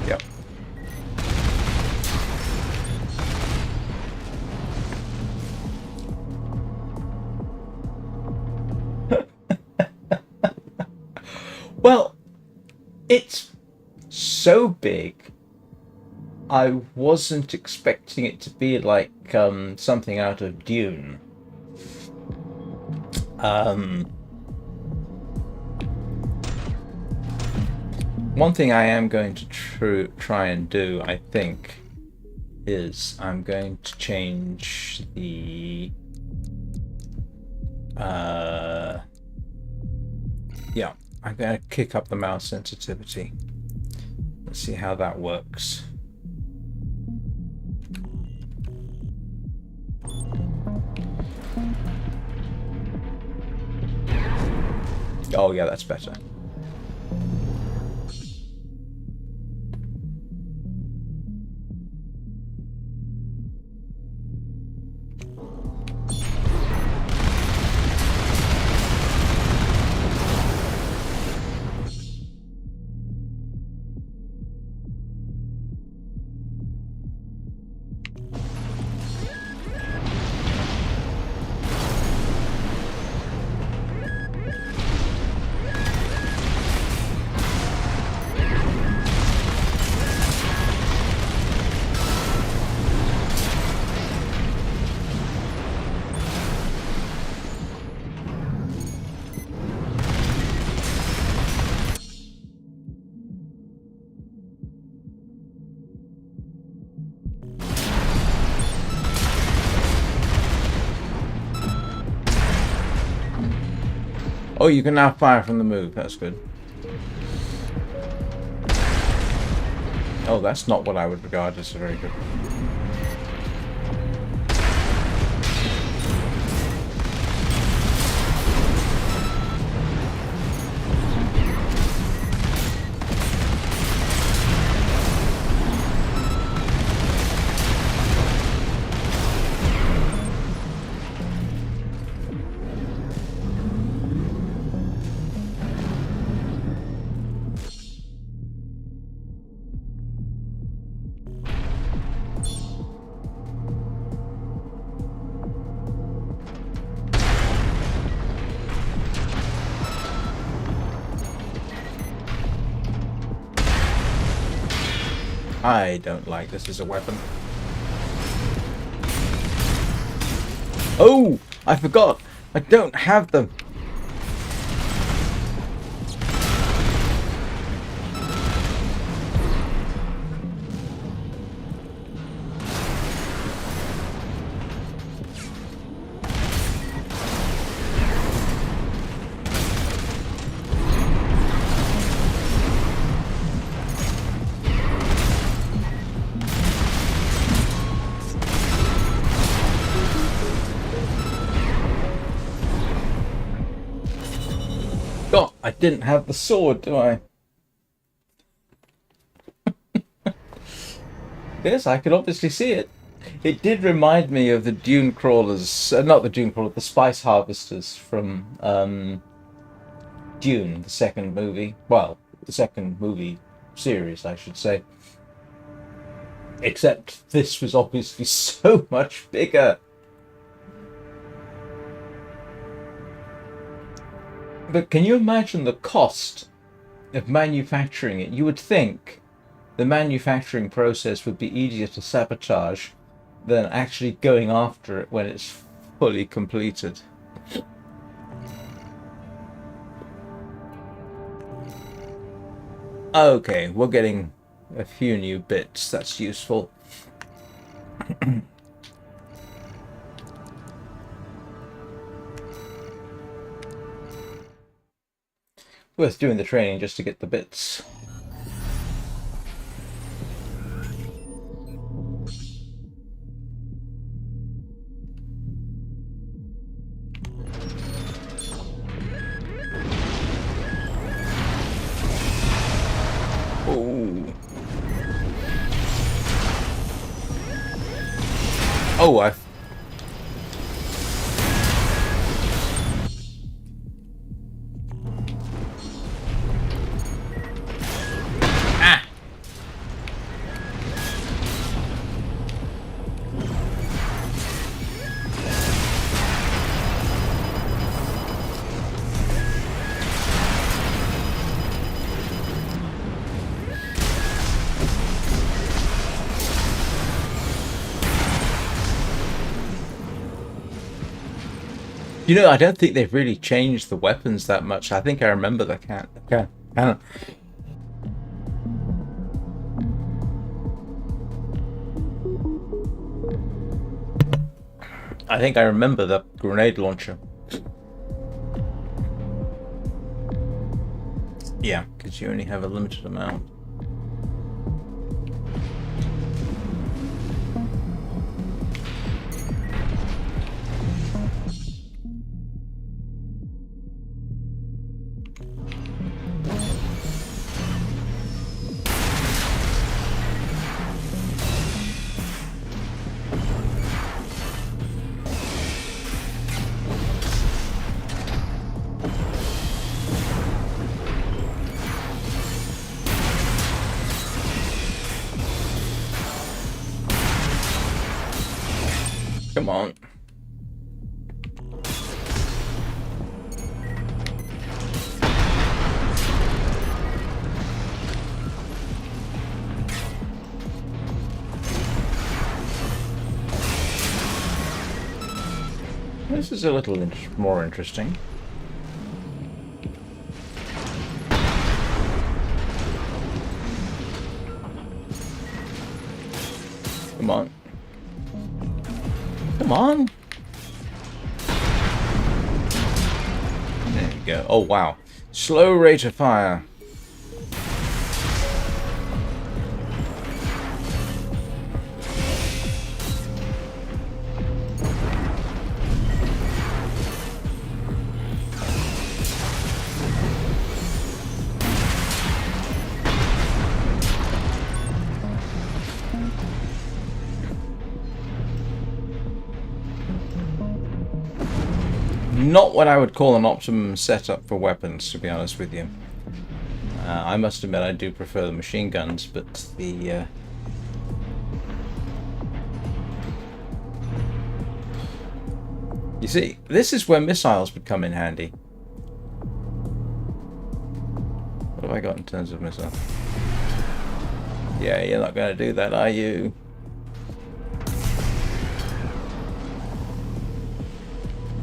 Yep. Well, it's so big. I wasn't expecting it to be like something out of Dune. One thing I am going to try and do, I think, is I'm going to change the yeah, I'm going to kick up the mouse sensitivity. Let's see how that works. Oh yeah, that's better. Oh, you can now fire from the move. That's good. Oh, that's not what I would regard as very good. I don't like this as a weapon. Oh, I forgot. I don't have them. God, I didn't have the sword, do I? Yes, I could obviously see it. It did remind me of the dune crawlers, not the dune crawlers, the spice harvesters from Dune, the second movie. Well, the second movie series, I should say. Except this was obviously so much bigger. But can you imagine the cost of manufacturing it? You would think the manufacturing process would be easier to sabotage than actually going after it when it's fully completed. Okay, we're getting a few new bits. That's useful. Worth doing the training just to get the bits. Oh, I... Ah! You know, I don't think they've really changed the weapons that much. I think I remember the cannon. I think I remember the grenade launcher. Yeah, because you only have a limited amount. Come on. This is a little more interesting. Come on. Come on. There you go. Oh, wow. Slow rate of fire. Not what I would call an optimum setup for weapons, to be honest with you. I must admit I do prefer the machine guns, but the... You see, this is where missiles would come in handy. What have I got in terms of missiles? Yeah, you're not going to do that, are you?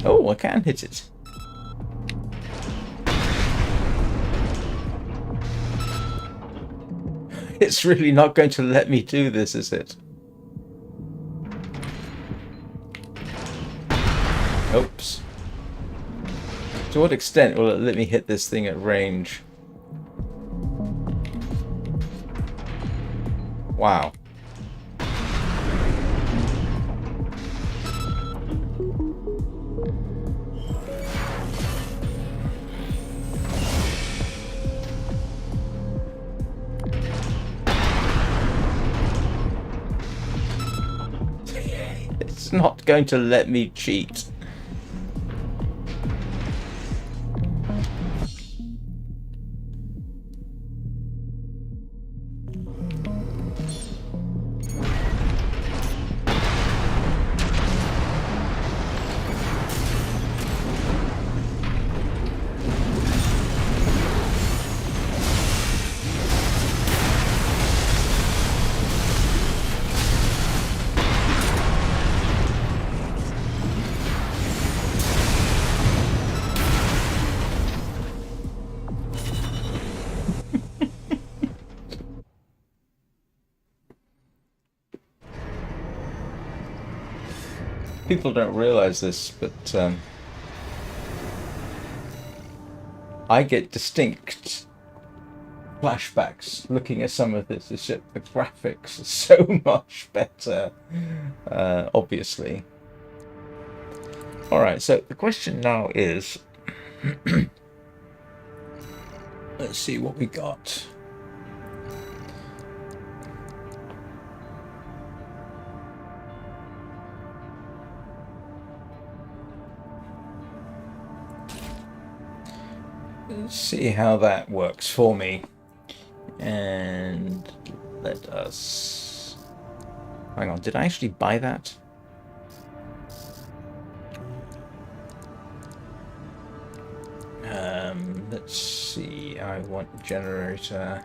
Oh, I can hit it. It's really not going to let me do this, is it? Oops. To what extent will it let me hit this thing at range? Wow. It's not going to let me cheat. People don't realize this, but I get distinct flashbacks looking at some of this. It's just, the graphics are so much better, obviously. Alright, so the question now is, let's see what we got. Let's see how that works for me. And let us... Hang on, did I actually buy that? Let's see, I want generator.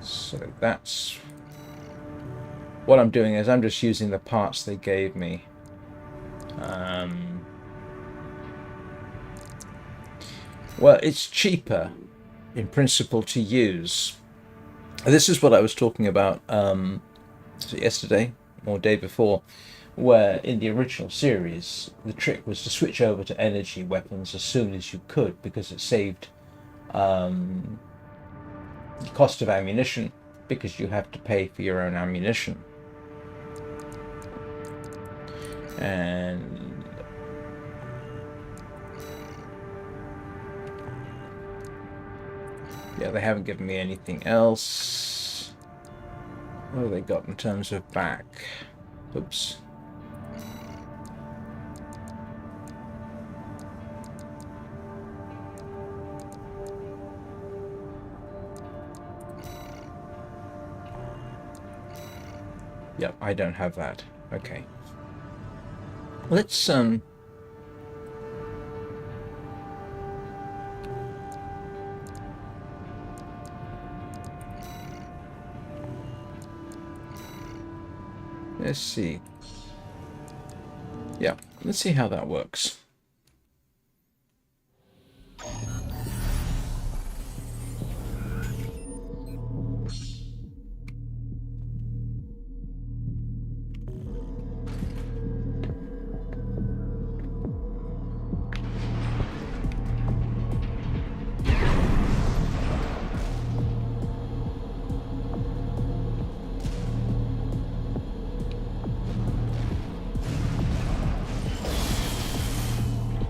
So that's what I'm doing, is I'm just using the parts they gave me. Well, it's cheaper in principle to use. This is what I was talking about yesterday or day before, where in the original series the trick was to switch over to energy weapons as soon as you could, because it saved cost of ammunition, because you have to pay for your own ammunition. And yeah, they haven't given me anything else. What have they got in terms of back? Oops. Yep, I don't have that. Okay. Let's see. Yeah, let's see how that works.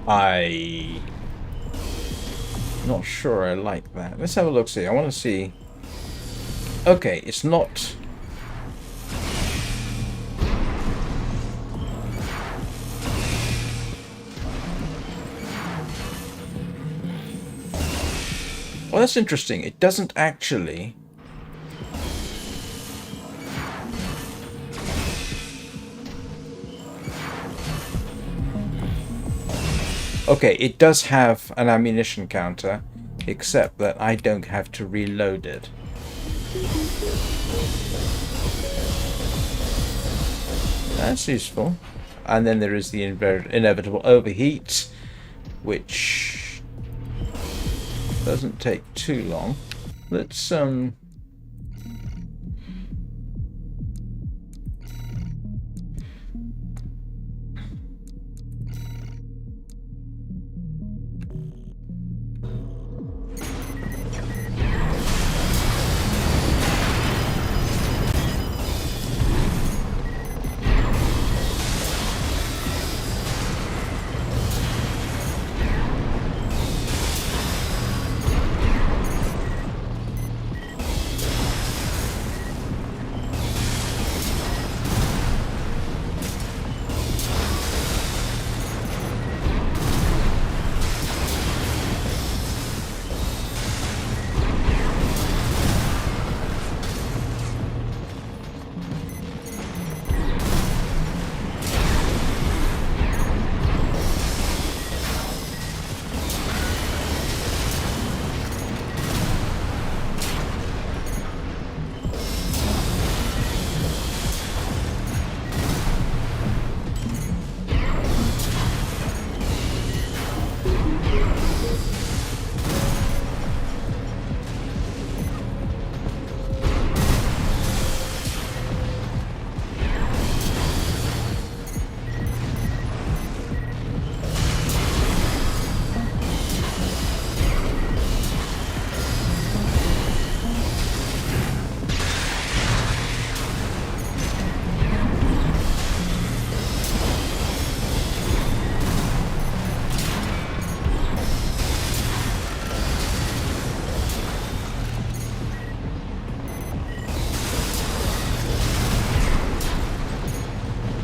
I'm not sure I like that. Let's have a look. See, I want to see. Okay, it's not. Well, that's interesting. It doesn't actually. Okay, it does have an ammunition counter, except that I don't have to reload it. That's useful. And then there is the inevitable overheat, which doesn't take too long. Let's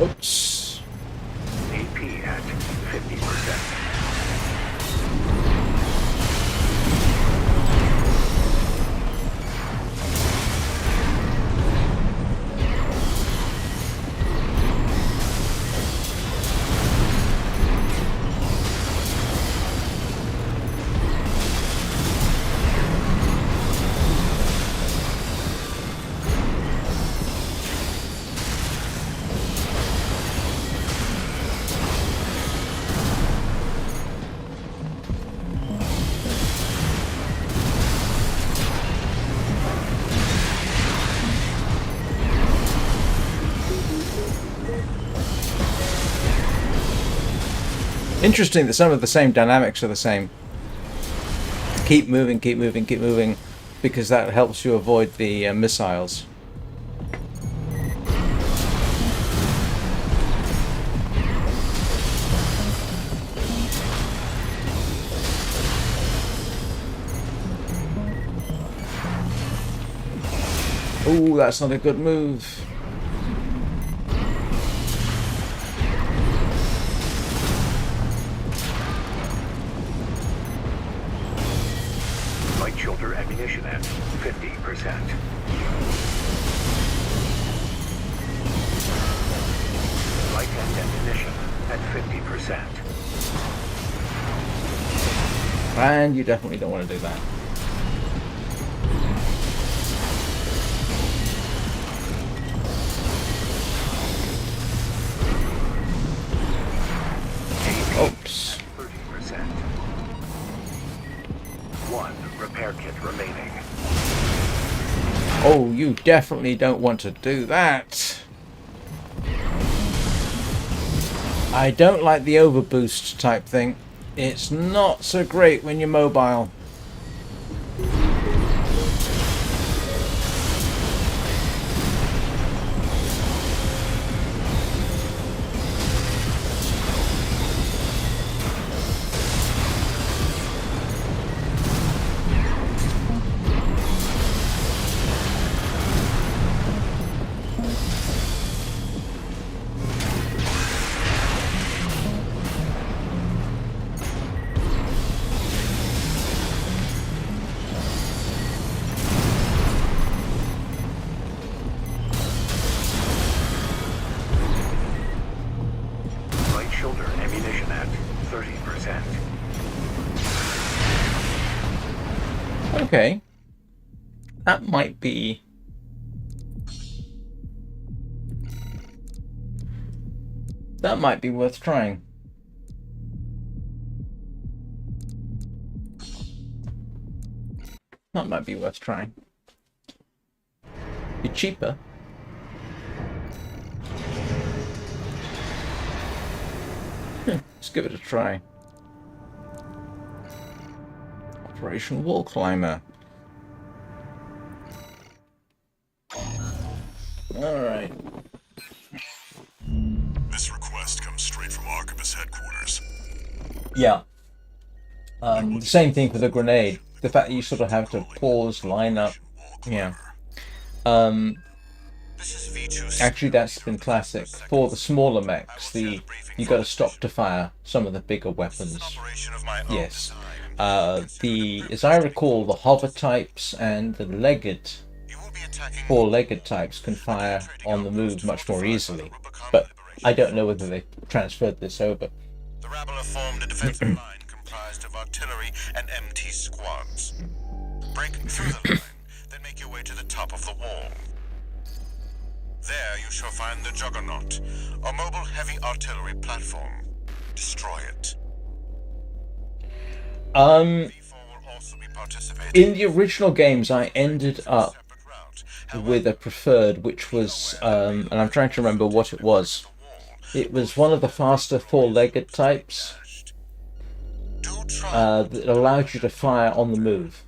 Oops. AP at 50%. Interesting that some of the same dynamics are the same. Keep moving, keep moving, keep moving, because that helps you avoid the missiles. Ooh, that's not a good move. Light shoulder ammunition at 50%. Light end ammunition at 50%. And you definitely don't want to do that. Oops. 30%. 1 repair kit remaining. Oh, you definitely don't want to do that. I don't like the overboost type thing. It's not so great when you're mobile. Light shoulder ammunition at 30%. Okay. That might be... That might be worth trying. That might be worth trying. Be cheaper. Let's give it a try. Operation Wallclimber. Alright. This request comes straight from Archivist headquarters. Yeah. The same thing for the grenade. The fact that you sort of have to pause, line up. Yeah. This is V2. Actually, that's been classic. For the smaller mechs, you got to stop to fire some of the bigger weapons. Operation of my own Yes. design. As I recall, the hover types and the legged, You will be attacking 4-legged types can fire on the move much more easily. But I don't know whether they transferred this over. The rabble have formed a defensive line comprised of artillery and MT squads. Break through the line, then make your way to the top of the wall. There you shall find the Juggernaut, a mobile heavy artillery platform. Destroy it. V4 will also be participating In the original games, I ended up separate route. with a preferred, which was, and I'm trying to remember what it was. It was one of the faster 4-legged types Do try. that allowed you to fire on the move,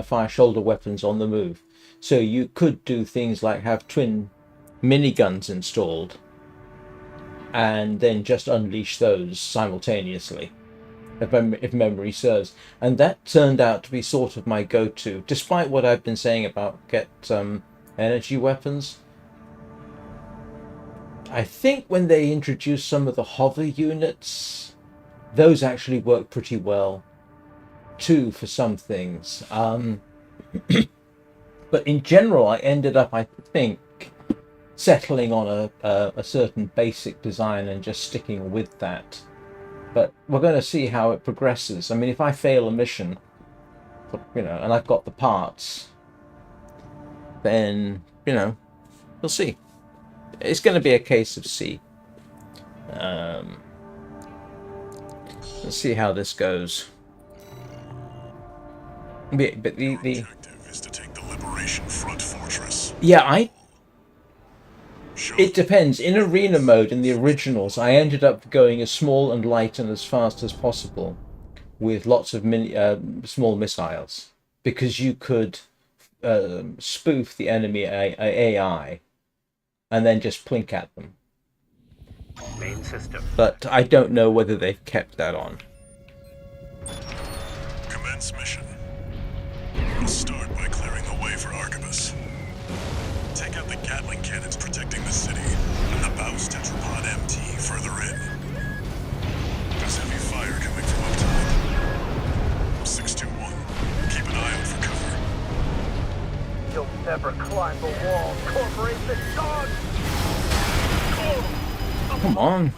fire shoulder weapons on the move. So you could do things like have twin miniguns installed and then just unleash those simultaneously, if memory serves. And that turned out to be sort of my go-to, despite what I've been saying about energy weapons. I think when they introduced some of the hover units, those actually work pretty well too for some things. But in general, I ended up, I think, settling on a certain basic design and just sticking with that. But we're going to see how it progresses. I mean, if I fail a mission, you know, and I've got the parts, then, you know, we'll see. It's going to be a case of see. Let's see how this goes. But the Objective is to take the Liberation Front fortress. yeah, Show it depends. In arena mode, in the originals, I ended up going as small and light and as fast as possible, with lots of small missiles, because you could spoof the enemy AI and then just plink at them. Main system. But I don't know whether they've kept that on. Commence mission. We'll start by clearing the way for Arquebus. Take out the Gatling cannons protecting the city, and the Baus Tetrapod MT further in. There's heavy fire coming from up top. 621, keep an eye out for cover. You'll never climb the wall, corporation dog! Come on.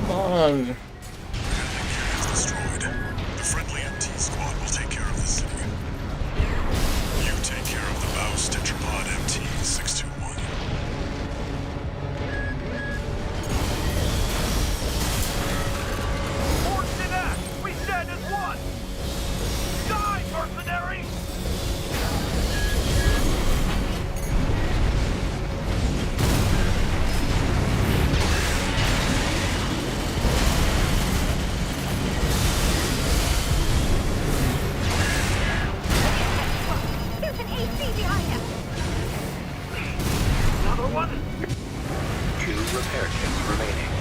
Come on. Gatling cannons destroyed. The friendly MT squad will take care of the city. You take care of the Baus Tetrapod MT 621. Force in act! We stand as one! Die, mercenary! There's an AC behind us. Another one! 2 repair kits remaining.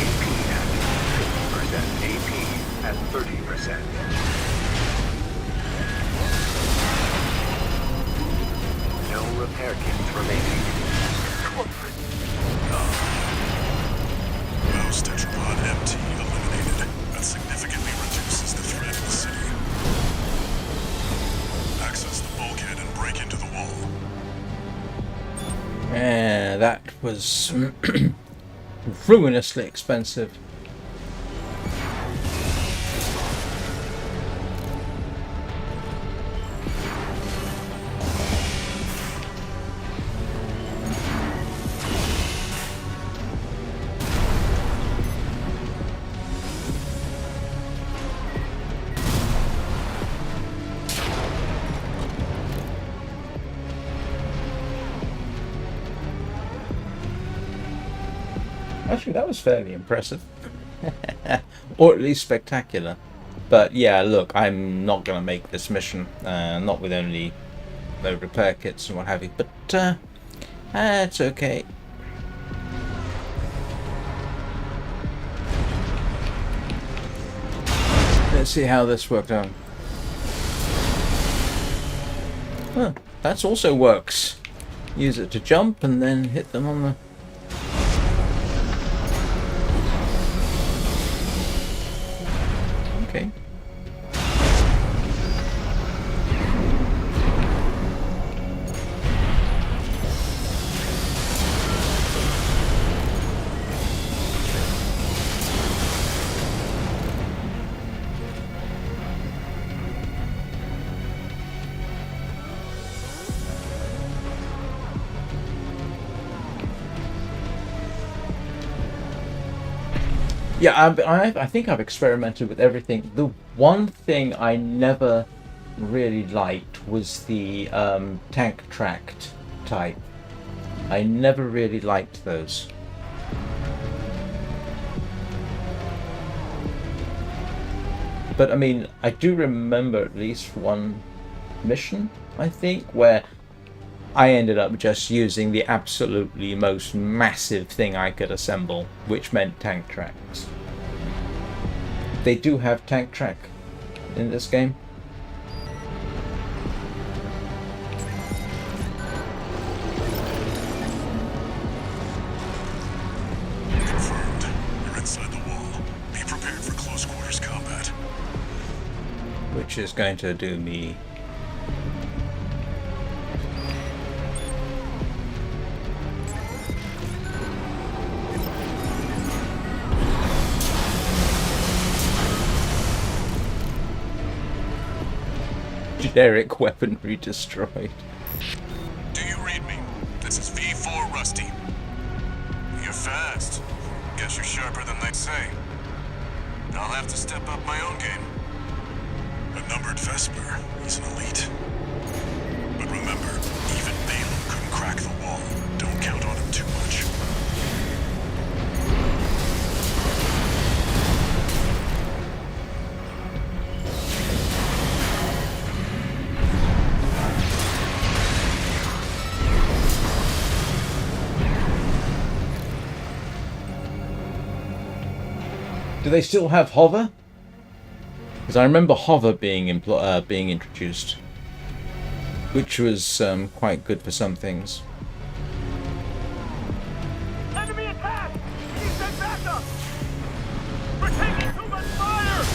AP at 50%. AP at 30%. No repair kits remaining. Baus Tetrapod MT eliminated. That significantly reduces the threat of the city. Access the bulkhead and break into the wall. That was ruinously expensive. Actually, that was fairly impressive. Or at least spectacular. But yeah, look, I'm not going to make this mission. Not with only the repair kits and what have you. But it's okay. Let's see how this worked out. Huh, that also works. Use it to jump and then hit them on the... Okay. Yeah, I think I've experimented with everything. The one thing I never really liked was the tank tracked type. I never really liked those. But I mean, I do remember at least one mission, I think, where I ended up just using the absolutely most massive thing I could assemble, which meant tank tracks. They do have tank track in this game. Confirmed. You're inside the wall. Be prepared for close quarters combat. Which is going to do me... generic weaponry destroyed. Do you read me? This is V4 Rusty. You're fast. Guess you're sharper than they say. I'll have to step up my own game. A numbered Vesper is an elite. But remember, even Balaam couldn't crack the wall. Don't count on him too much. Do they still have hover? Because I remember hover being introduced, which was quite good for some things. Enemy attack! Need that backup! We're taking too much fire!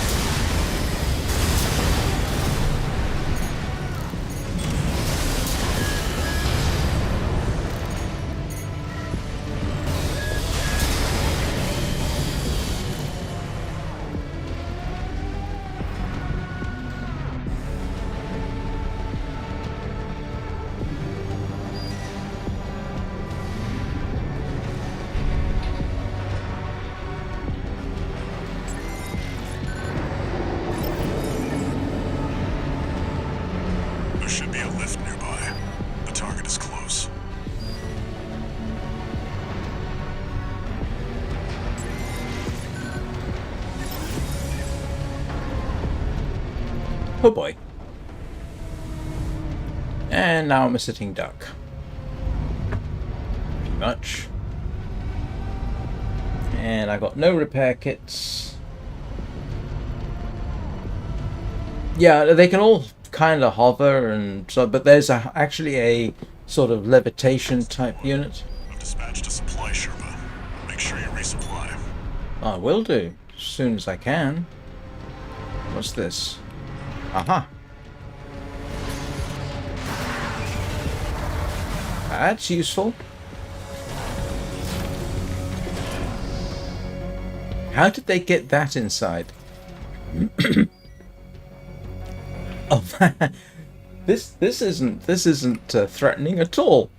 There should be a lift nearby. The target is close. Oh boy. And now I'm a sitting duck. Pretty much. And I got no repair kits. Yeah, they can all kind of hover and so, but there's actually a sort of levitation type unit. I've dispatched a supply Sherpa. Make sure you resupply. I will do as soon as I can. What's this? Aha. That's useful. How did they get that inside? Oh, this isn't threatening at all.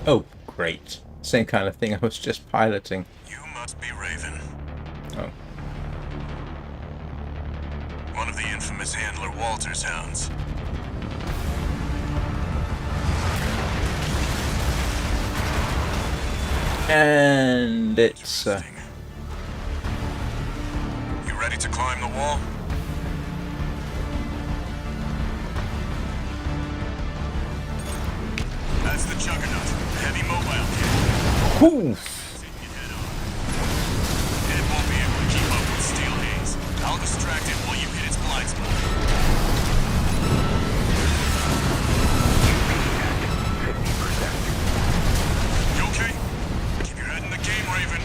Oh, great. Same kind of thing I was just piloting. You must be Raven. Oh. One of the infamous handler Walter's hounds. And it's... Interesting. You ready to climb the wall? That's the Juggernaut, heavy mobile kit. Ooh. It won't be able to keep up with Steel Haze. I'll distract it while you hit its blind spot. 50%. You okay? Keep your head in the game, Raven.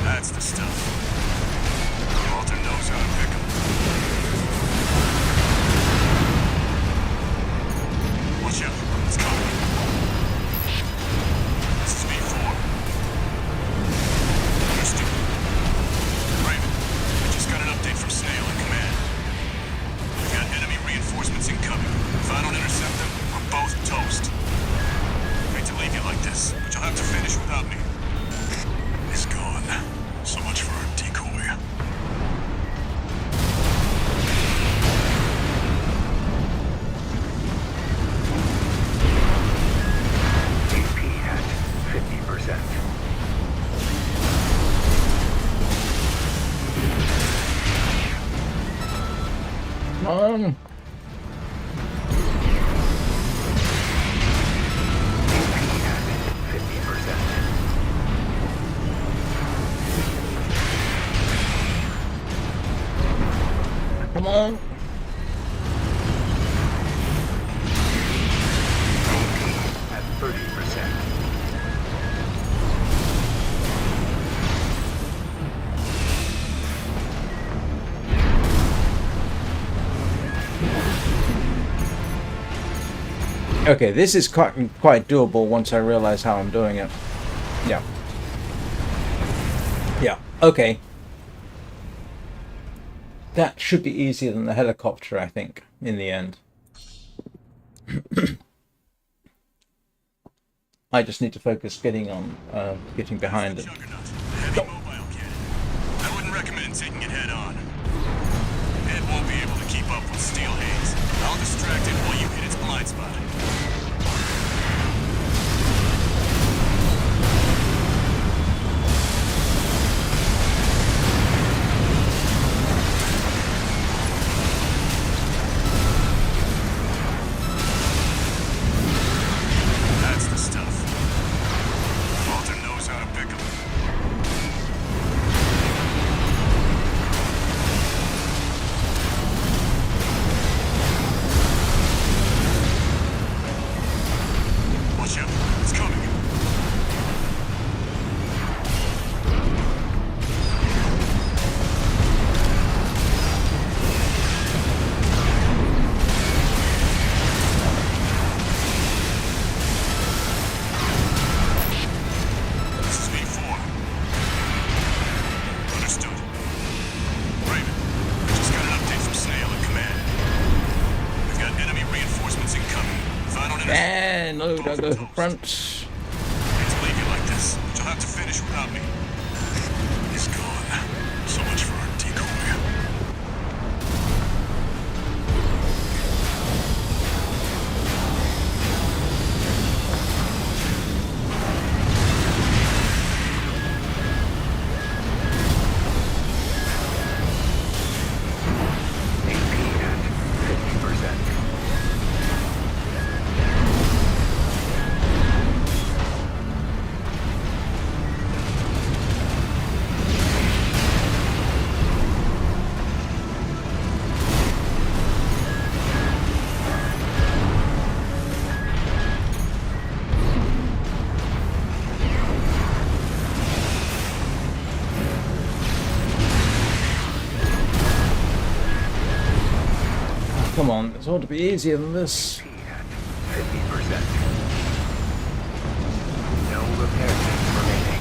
That's the stuff. Walter knows how to pick 'em. Come on. AP at 50%. Come on. At 30%. Okay, this is quite doable once I realize how I'm doing it. Yeah. Yeah, okay. That should be easier than the helicopter, I think, in the end. I just need to focus getting behind it. Juggernaut, a heavy mobile cannon. I wouldn't recommend taking it head on. It won't be able to keep up with steel haze. I'll distract it while you hit its blind spot. That's the stuff. Walter knows how to pick 'em. Watch out, it's coming. This is V4. Understood. Raven, just got an update from Snail at command. We've got enemy reinforcements incoming. If I don't And no, don't go for front. hate to leave you like this, but you'll have to finish without me. He's gone. So much for our decoy. AP at 50%. Come on, this ought to be easier than this. AP at 50%. No repair kits remaining.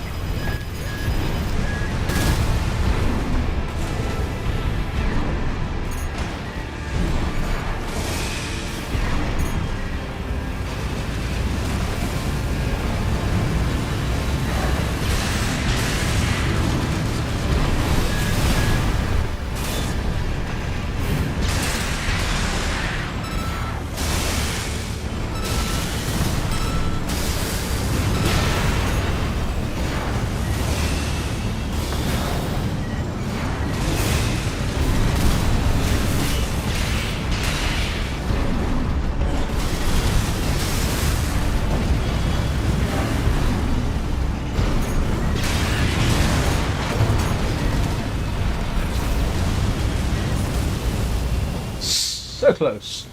So close.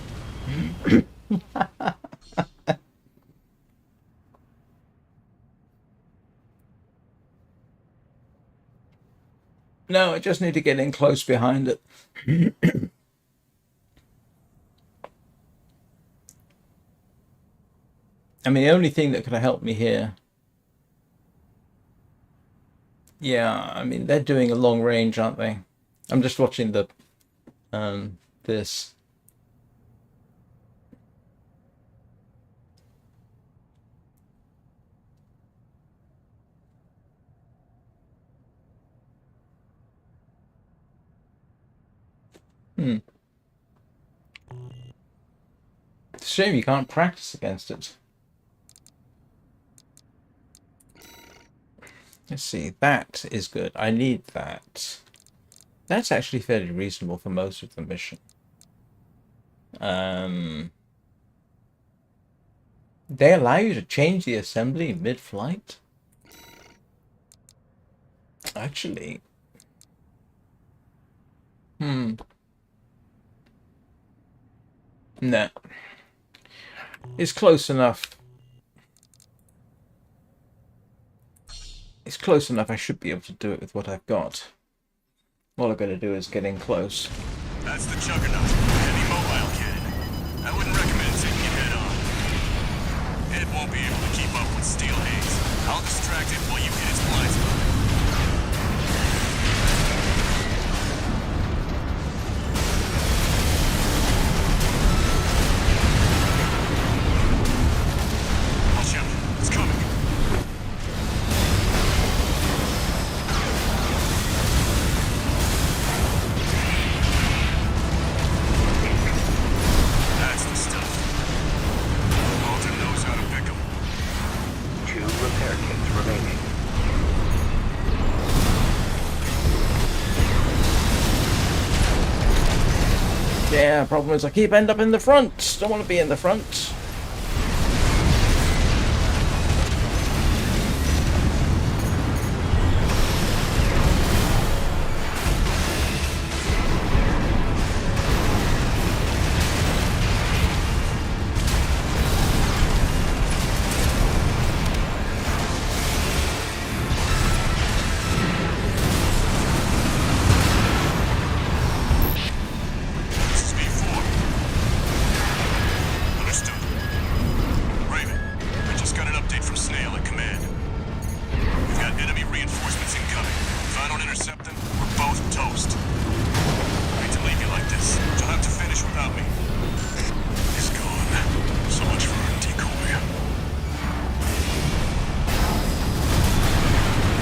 No, I just need to get in close behind it. I mean, the only thing that could have helped me here. Yeah, I mean, they're doing a long range, aren't they? I'm just watching the this. It's a shame you can't practice against it. Let's see, that is good. I need that. That's actually fairly reasonable for most of the mission. They allow you to change the assembly mid-flight? Actually. Nah. It's close enough. It's close enough I should be able to do it with what I've got. All I've got to do is get in close. That's the Juggernaut, heavy mobile cannon. I wouldn't recommend taking it head on. It won't be able to keep up with steel haze. I'll distract it while you hit its blind spot. Watch out, it's coming. That's the stuff. Walter knows how to pick 'em. 2 repair kits remaining. Yeah, problem is I keep end up in the front. Don't want to be in the front. This is B4. Understood. Raven, I just got an update from Snail at command. We've got enemy reinforcements incoming. If I don't intercept them, we're both toast. I hate to leave you like this. You'll have to finish without me. He's gone. So much for our decoy.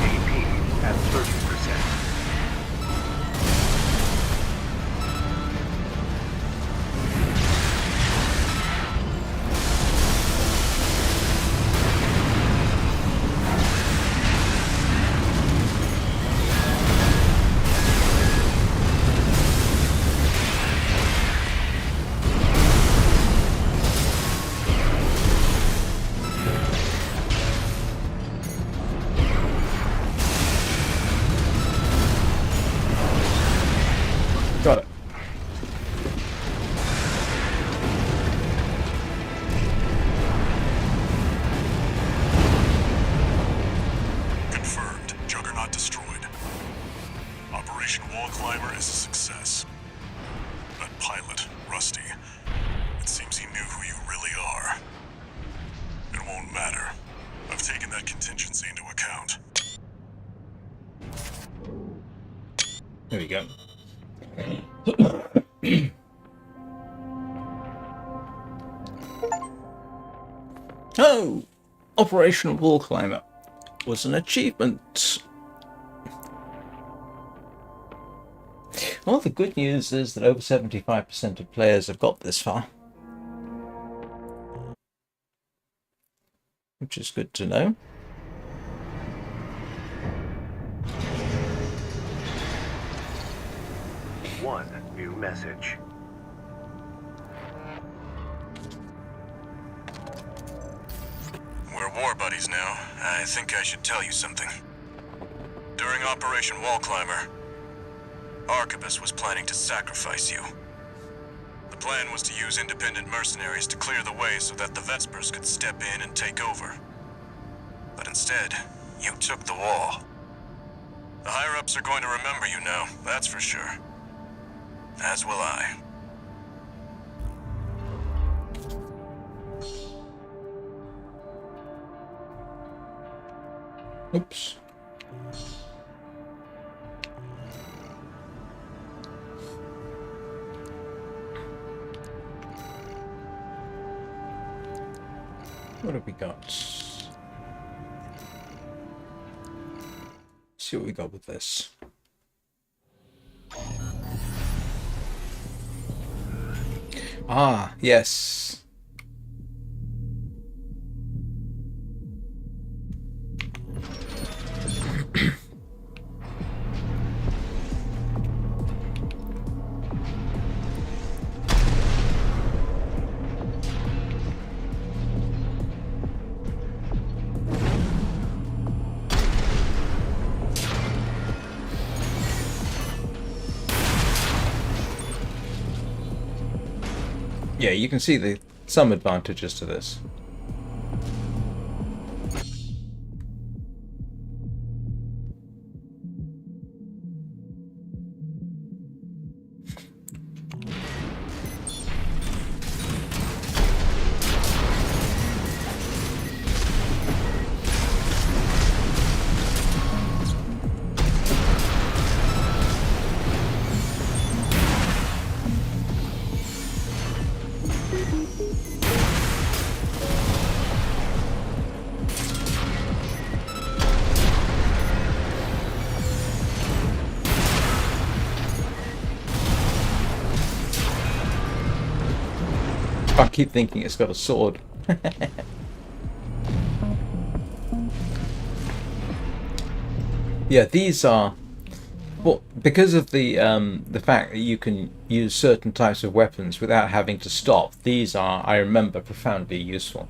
AP at 30%. Got it. Confirmed. Juggernaut destroyed. Operation Wallclimber is a success. That pilot, Rusty, it seems he knew who you really are. It won't matter. I've taken that contingency into account. There we go. Oh! Operation Wallclimber was an achievement. Well, the good news is that over 75% of players have got this far. Which is good to know. One new message. We're war buddies now. I think I should tell you something. During Operation Wallclimber, Arquebus was planning to sacrifice you. The plan was to use independent mercenaries to clear the way so that the Vespers could step in and take over. But instead, you took the wall. The higher-ups are going to remember you now, that's for sure. As will I. Oops. What have we got? See what we got with this. Ah, yes. Yeah, you can see some advantages to this. I keep thinking it's got a sword. Yeah, these are, well, because of the fact that you can use certain types of weapons without having to stop. These are, I remember, profoundly useful.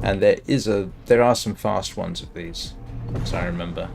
And there are some fast ones of these, as I remember.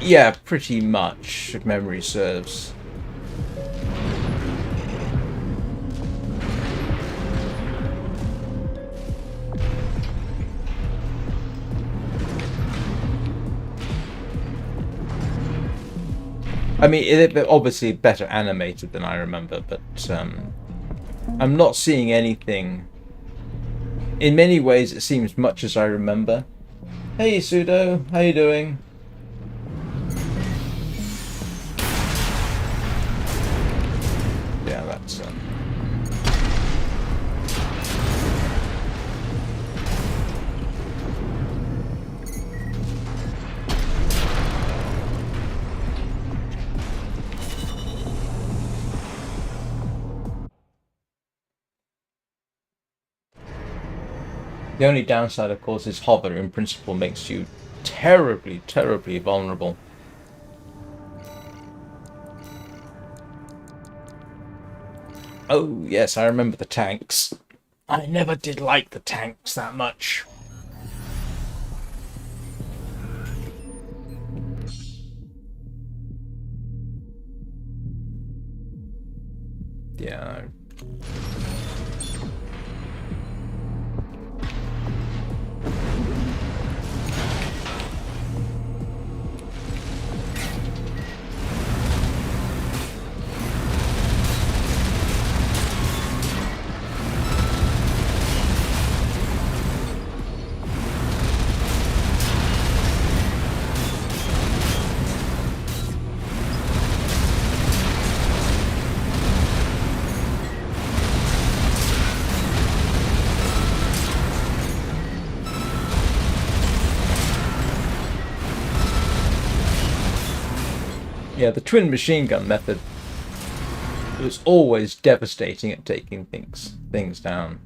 Yeah, pretty much, if memory serves. I mean, it's obviously better animated than I remember, but I'm not seeing anything. In many ways, it seems much as I remember. Hey, Pseudo, how you doing? Yeah, that's... The only downside, of course, is hover in principle makes you terribly, terribly vulnerable. Oh, yes, I remember the tanks. I never did like the tanks that much. Yeah. Yeah, the twin machine gun method was always devastating at taking things down.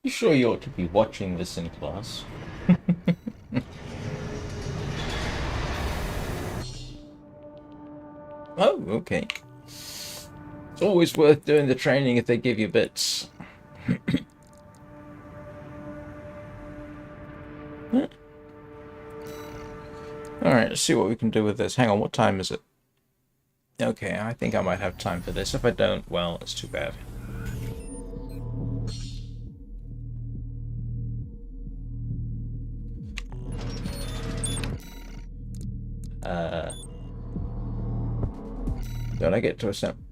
You sure you ought to be watching this in class? Oh, okay. It's always worth doing the training if they give you bits. Alright, let's see what we can do with this. Hang on, what time is it? Okay, I think I might have time for this. If I don't, well, it's too bad. Don't I get to assemble?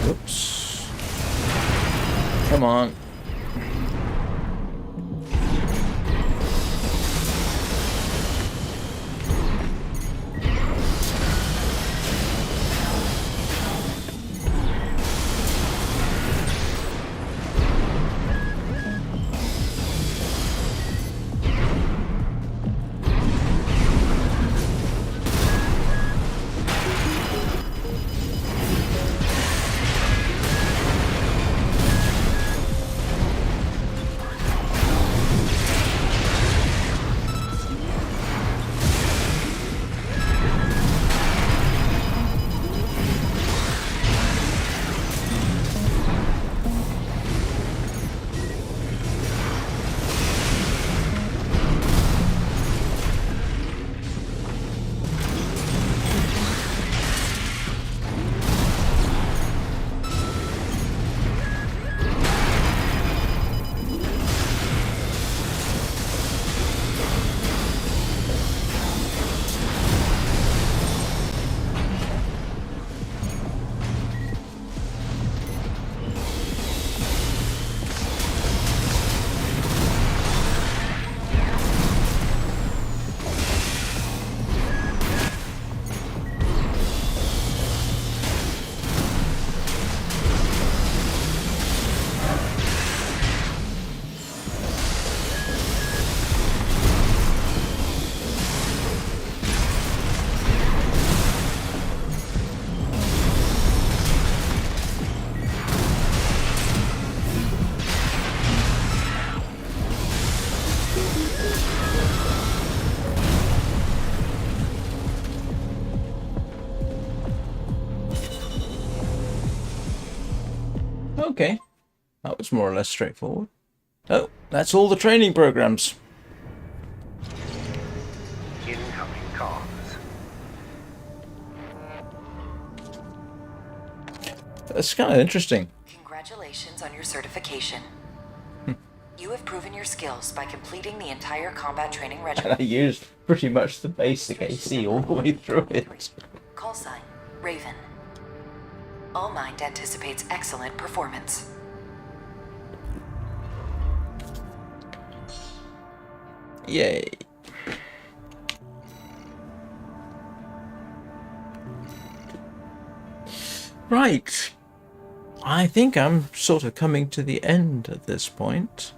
Whoops. Come on. Okay, that was more or less straightforward. Oh, that's all the training programs. Incoming comms. That's kind of interesting. Congratulations on your certification. You have proven your skills by completing the entire combat training And regimen. I used pretty much the basic AC all the way through it. Call sign, Raven. All Mind anticipates excellent performance. Yay. Right. I think I'm sort of coming to the end at this point.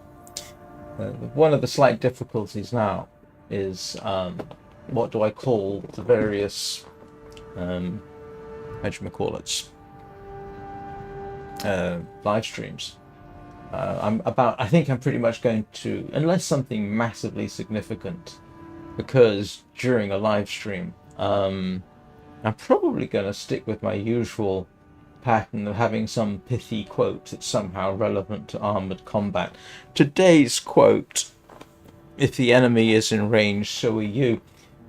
One of the slight difficulties now is what do I call the various whatchamacallits, live streams. I think I'm pretty much going to, unless something massively significant, because during a live stream, I'm probably going to stick with my usual pattern of having some pithy quote that's somehow relevant to armored combat. Today's quote, "If the enemy is in range, so are you,"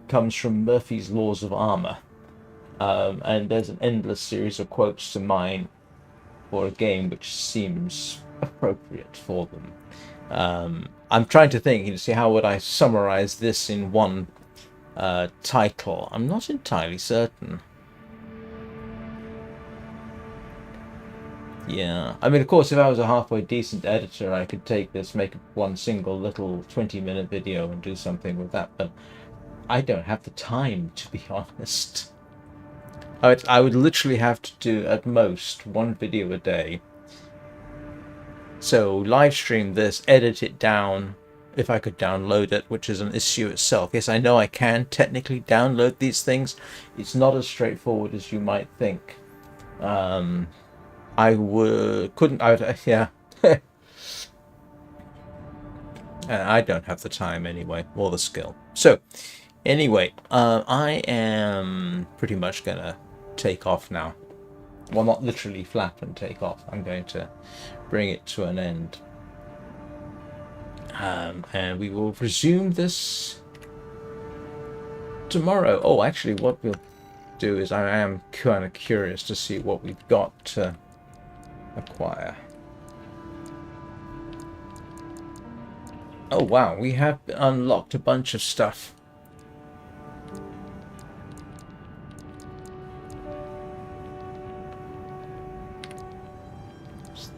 comes from Murphy's Laws of Armor. And there's an endless series of quotes to mine for a game which seems appropriate for them. I'm trying to think, see how would I summarize this in one title. I'm not entirely certain. Yeah, I mean, of course, if I was a halfway decent editor, I could take this, make one single little 20-minute video and do something with that, but I don't have the time, to be honest. I would literally have to do at most one video a day. So live stream this, edit it down, if I could download it, which is an issue itself. Yes, I know I can technically download these things. It's not as straightforward as you might think. I would, yeah. I don't have the time anyway, or the skill. So, anyway, I am pretty much gonna take off now. Well, not literally flap and take off. I'm going to bring it to an end. And we will resume this tomorrow. Oh, actually, what we'll do is I am kind of curious to see what we've got to acquire. Oh, wow, we have unlocked a bunch of stuff.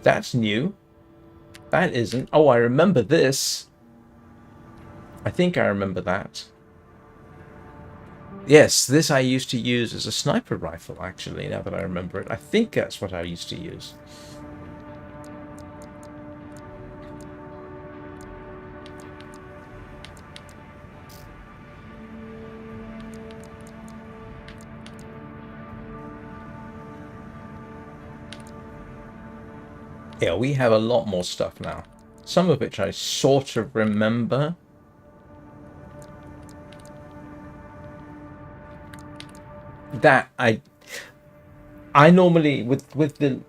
That's new. That isn't. Oh, I remember this. I think I remember that. Yes, this I used to use as a sniper rifle, actually, now that I remember it. I think that's what I used to use. Yeah, we have a lot more stuff now. Some of which I sort of remember. That I normally with the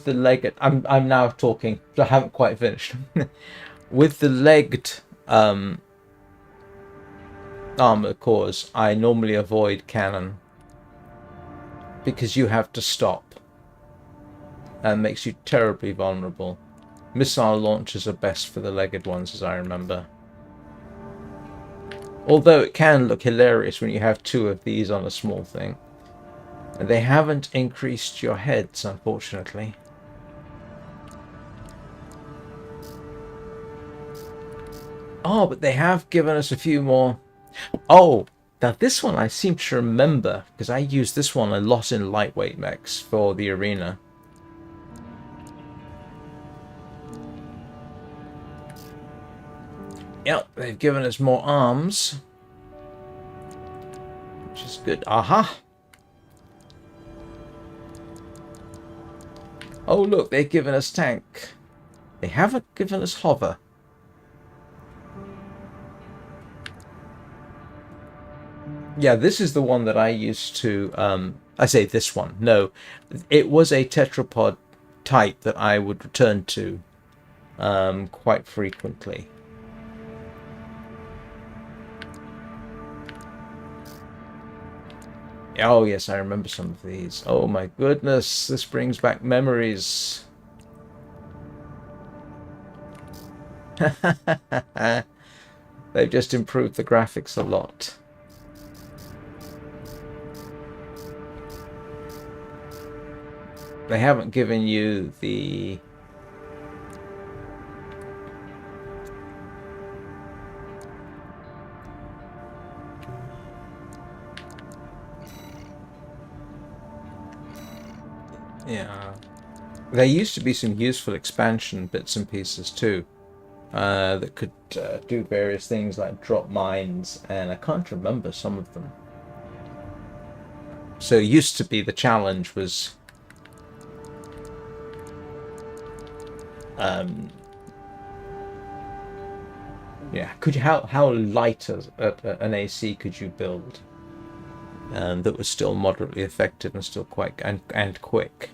legged. I'm now talking. I haven't quite finished. With the legged armor cores, I normally avoid cannon because you have to stop. And makes you terribly vulnerable. Missile launchers are best for the legged ones, as I remember. Although it can look hilarious when you have two of these on a small thing. And they haven't increased your heads, unfortunately. Oh, but they have given us a few more. Oh, now this one I seem to remember, because I used this one a lot in lightweight mechs for the arena. Yep, they've given us more arms, which is good. Aha! Oh, look, they've given us tank. They haven't given us hover. Yeah, this is the one that I used to, I say this one. No, it was a tetrapod type that I would return to quite frequently. Oh yes, I remember some of these. Oh my goodness, this brings back memories. They've just improved the graphics a lot. They haven't given you the... Yeah. There used to be some useful expansion bits and pieces too. That could do various things like drop mines, and I can't remember some of them. So it used to be the challenge was yeah, could you, how light an AC could you build that was still moderately effective and still quite and quick?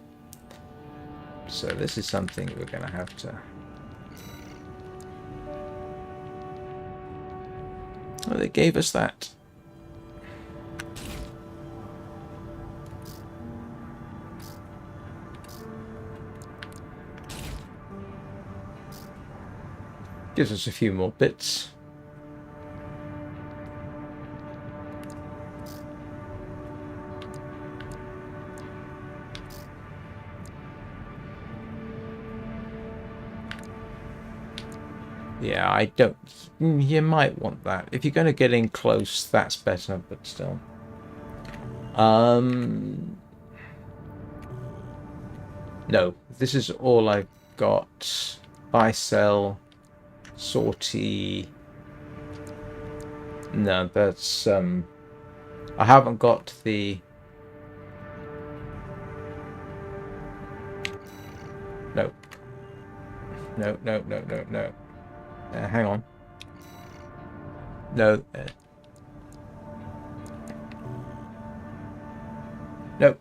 So this is something we're going to have to... Oh, they gave us that. Gives us a few more bits. Yeah, I don't... You might want that. If you're going to get in close, that's better, but still. No, this is all I got. Buy, sell, sortie. No, that's I haven't got the. No. No. Hang on. No. No.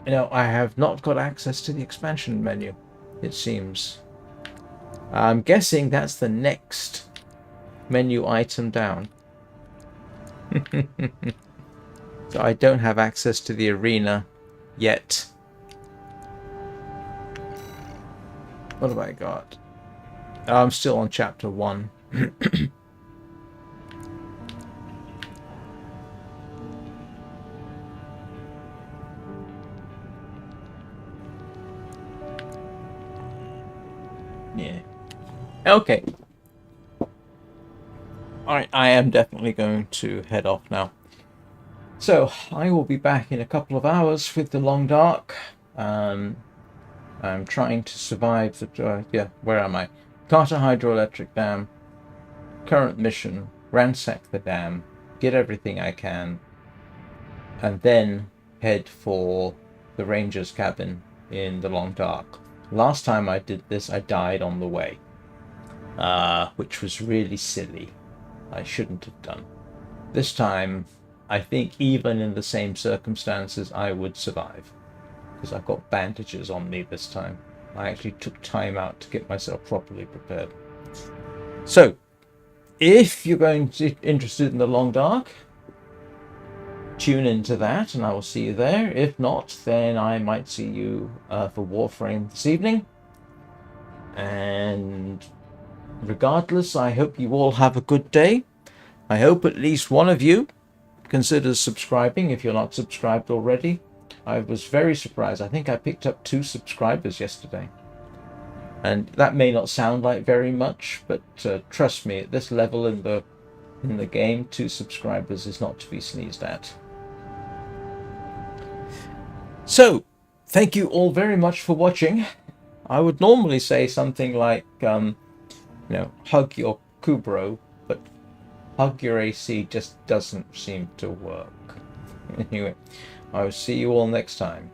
No, I have not got access to the expansion menu, it seems. I'm guessing that's the next menu item down. So I don't have access to the arena yet. What have I got? I'm still on chapter 1. Yeah. Okay. Alright, I am definitely going to head off now. So, I will be back in a couple of hours with the Long Dark. I'm trying to survive the... yeah, where am I? Carter Hydroelectric Dam. Current mission. Ransack the dam. Get everything I can. And then head for the Ranger's cabin in the Long Dark. Last time I did this, I died on the way. Which was really silly. I shouldn't have done. This time, I think even in the same circumstances, I would survive. Because I've got bandages on me this time. I actually took time out to get myself properly prepared. So, if you're interested in the Long Dark, tune into that and I will see you there. If not, then I might see you for Warframe this evening. And regardless, I hope you all have a good day. I hope at least one of you considers subscribing if you're not subscribed already. I was very surprised. I think I picked up 2 subscribers yesterday. And that may not sound like very much, but trust me, at this level in the game, 2 subscribers is not to be sneezed at. So, thank you all very much for watching. I would normally say something like, hug your Kubro, but hug your AC just doesn't seem to work. Anyway, I will see you all next time.